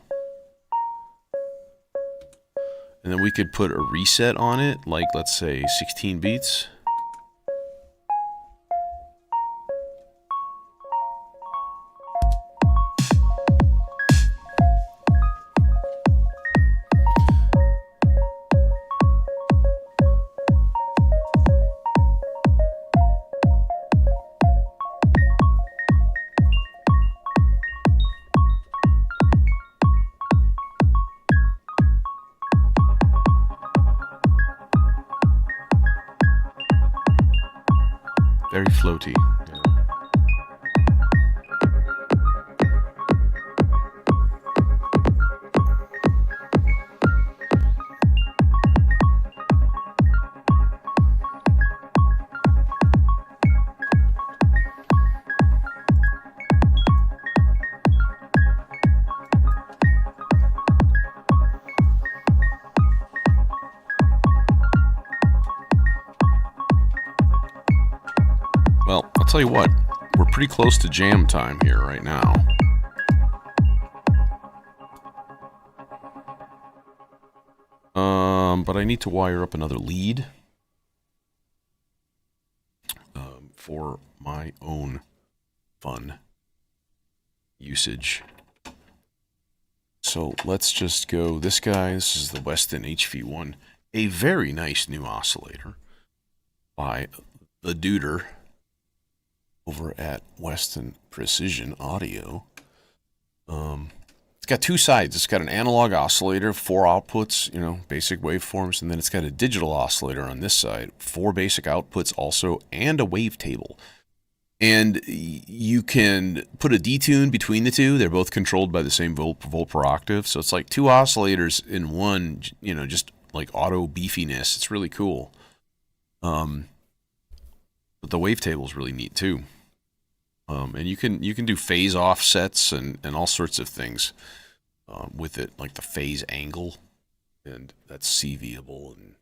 And then we could put a reset on it, like, let's say, 16 beats. Very floaty. Well, I'll tell you what, we're pretty close to jam time here right now. But I need to wire up another lead for my own fun usage. So let's just go this guy. This is the Weston HV1, a very nice new oscillator by the Duder over at Weston Precision Audio. It's got 2 sides. It's got an analog oscillator, 4 outputs, you know, basic waveforms, and then it's got a digital oscillator on this side, 4 basic outputs also, and a wavetable. And you can put a detune between the 2. They're both controlled by the same volt per octave, so it's like 2 oscillators in one, you know, just like auto beefiness. It's really cool. But the wavetable is really neat too. And you can do phase offsets and all sorts of things with it, like the phase angle, and that's CVable, and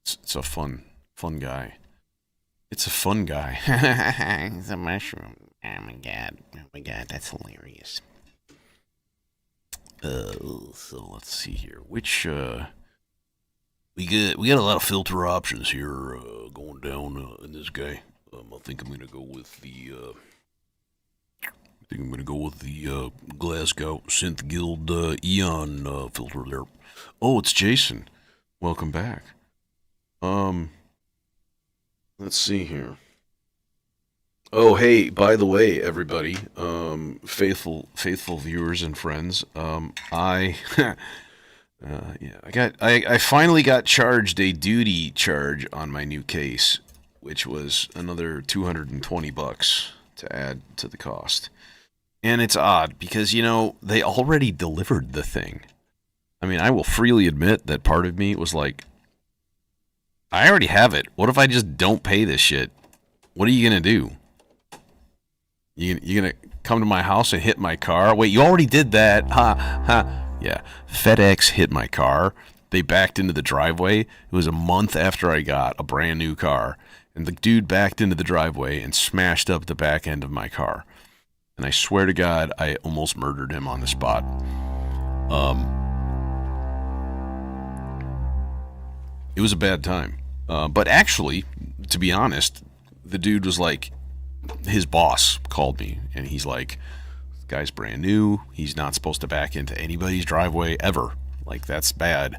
it's a fun guy. It's a fun guy. It's a mushroom. Oh my god, that's hilarious. So let's see here. Which we got a lot of filter options here going down in this guy. I think I'm gonna go with the Glasgow Synth Guild Eon filter there. Oh, it's Jason. Welcome back. Let's see here. Oh, hey, by the way, everybody, faithful viewers and friends, I Yeah, I finally got charged a duty charge on my new case, which was another $220 to add to the cost. And it's odd because, they already delivered the thing. I mean, I will freely admit that part of me was like, I already have it. What if I just don't pay this shit? What are you going to do? You going to come to my house and hit my car? Wait, you already did that. Ha, ha. Yeah, FedEx hit my car. They backed into the driveway. It was a month after I got a brand new car. And the dude backed into the driveway and smashed up the back end of my car. And I swear to God, I almost murdered him on the spot. It was a bad time. But actually, to be honest, the dude was like, his boss called me, and he's like, this guy's brand new. He's not supposed to back into anybody's driveway ever. Like, that's bad.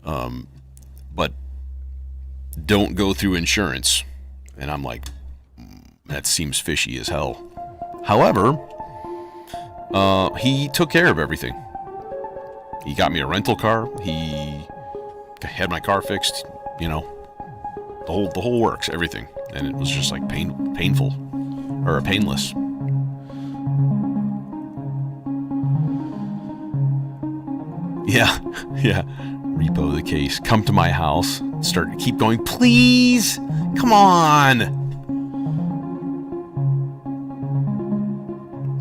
But don't go through insurance. And I'm like, that seems fishy as hell. However, he took care of everything. He got me a rental car. He had my car fixed, the whole works, everything. And it was just like painful or painless. Yeah, yeah. Repo the case. Come to my house. Keep going. Please, come on.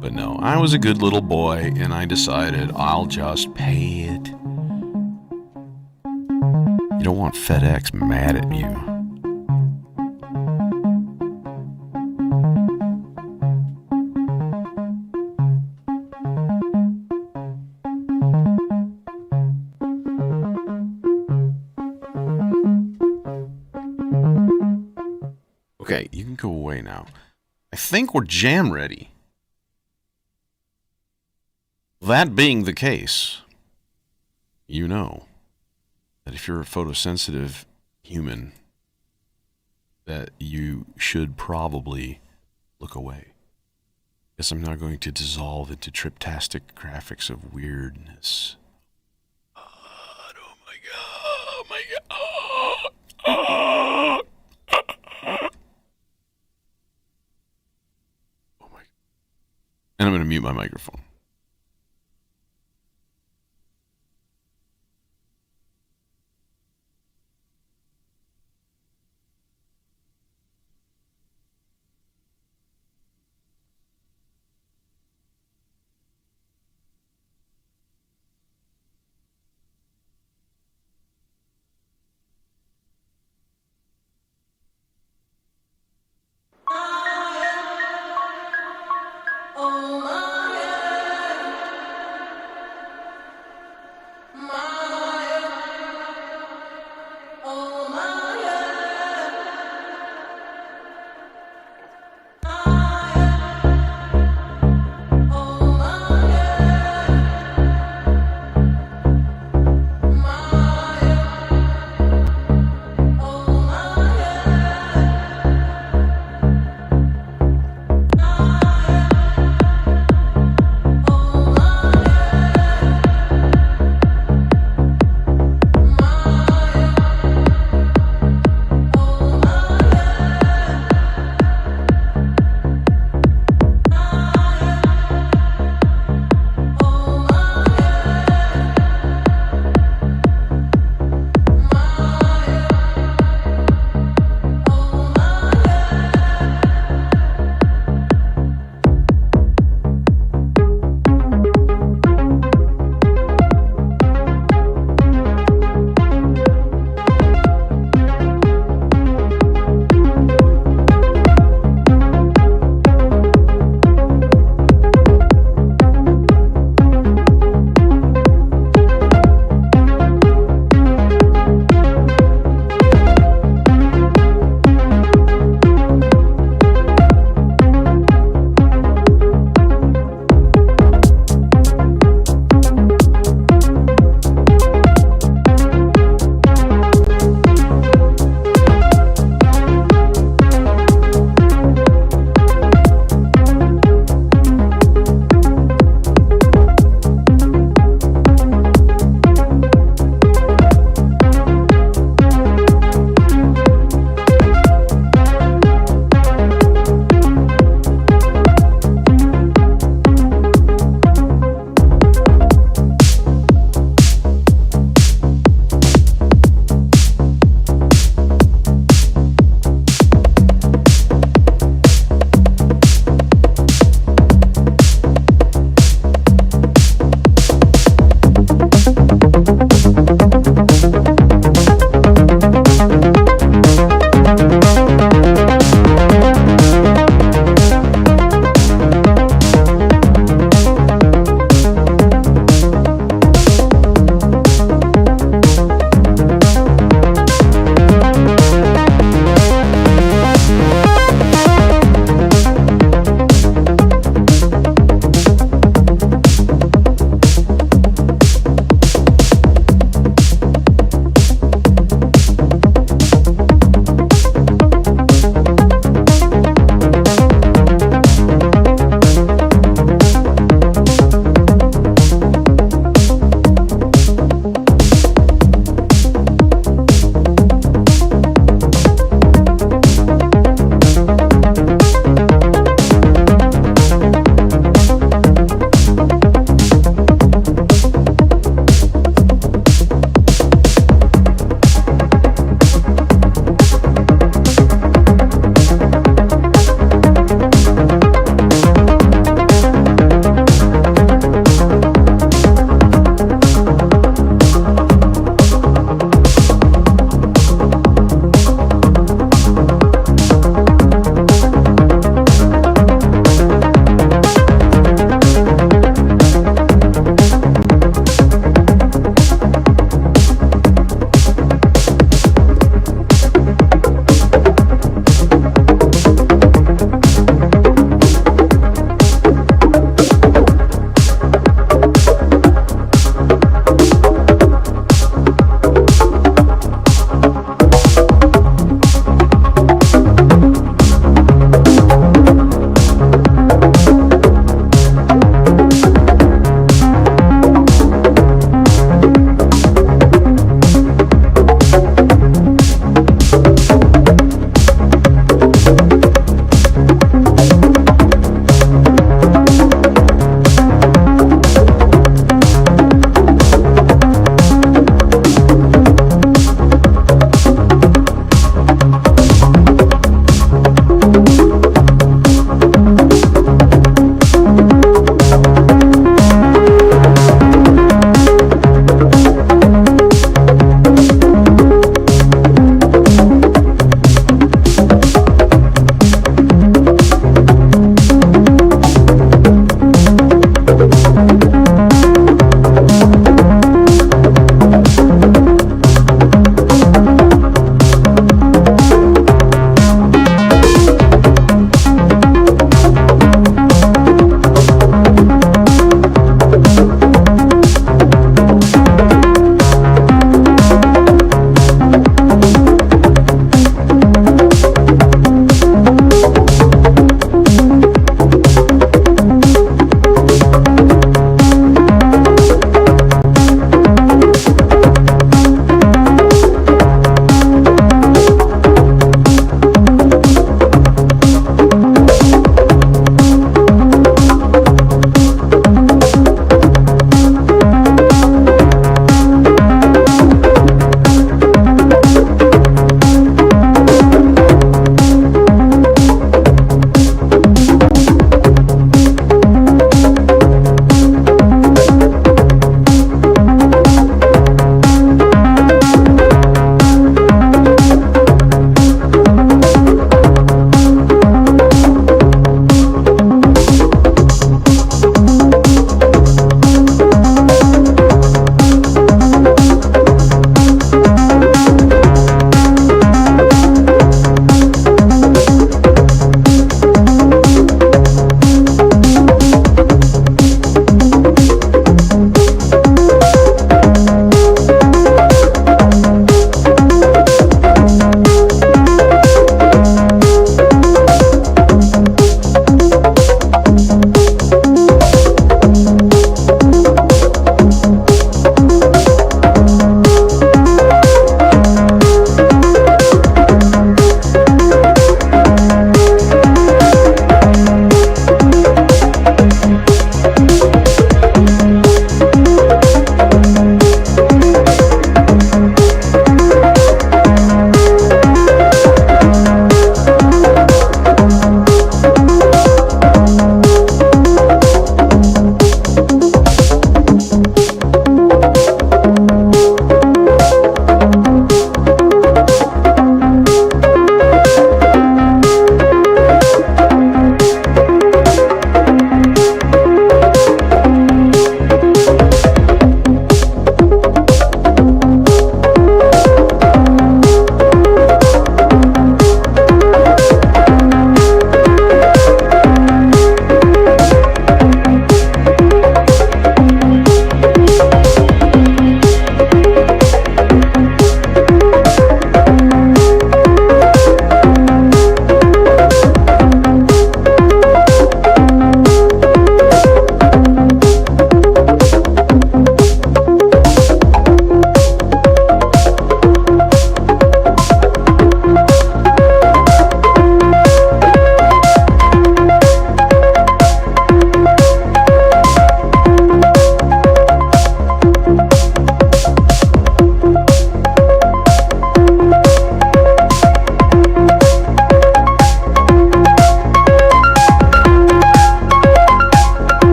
But no, I was a good little boy, and I decided I'll just pay it. You don't want FedEx mad at you. Okay, you can go away now. I think we're jam ready. That being the case, you know that if you're a photosensitive human, that you should probably look away. Yes, I'm now going to dissolve into triptastic graphics of weirdness. Oh my god, oh my god, oh my god. And I'm going to mute my microphone.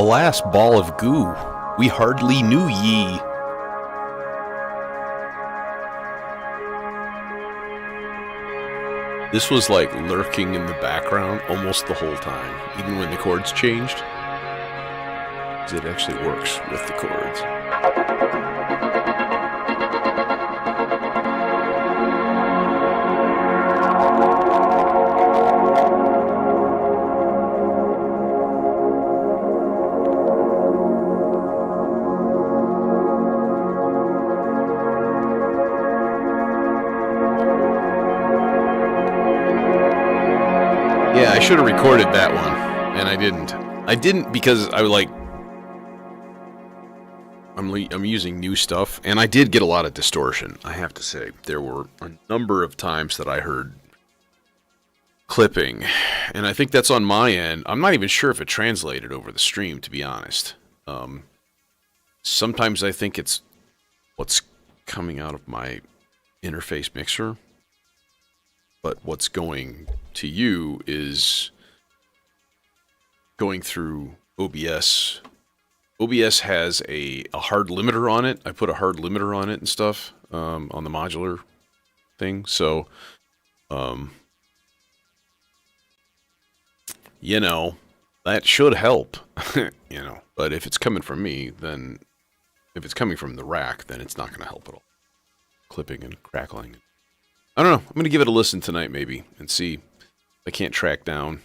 Alas, ball of goo, we hardly knew ye. This was like lurking in the background almost the whole time, even when the chords changed. 'Cause it actually works with the chords. Yeah, I should have recorded that one, and I didn't. I didn't because I like I'm using new stuff, and I did get a lot of distortion. I have to say, there were a number of times that I heard clipping, and I think that's on my end. I'm not even sure if it translated over the stream, to be honest. Sometimes I think it's what's coming out of my interface mixer, but what's going to you is going through OBS. OBS has a hard limiter on it. I put a hard limiter on it and stuff on the modular thing. So, you know, that should help, you know. But if it's coming from me, then if it's coming from the rack, then it's not going to help at all. Clipping and crackling. I don't know. I'm going to give it a listen tonight maybe and see if I can't track down.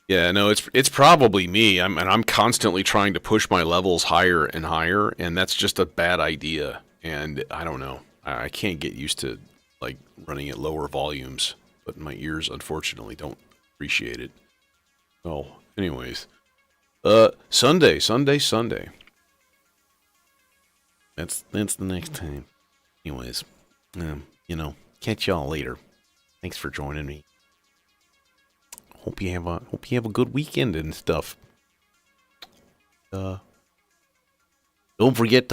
Yeah, no, it's probably me. I'm constantly trying to push my levels higher and higher, and that's just a bad idea. And I don't know. I can't get used to like running at lower volumes, but my ears unfortunately don't appreciate it. Oh, anyways, Sunday. That's the next time. Anyways, you know, catch y'all later. Thanks for joining me. Hope you have a good weekend and stuff. Don't forget to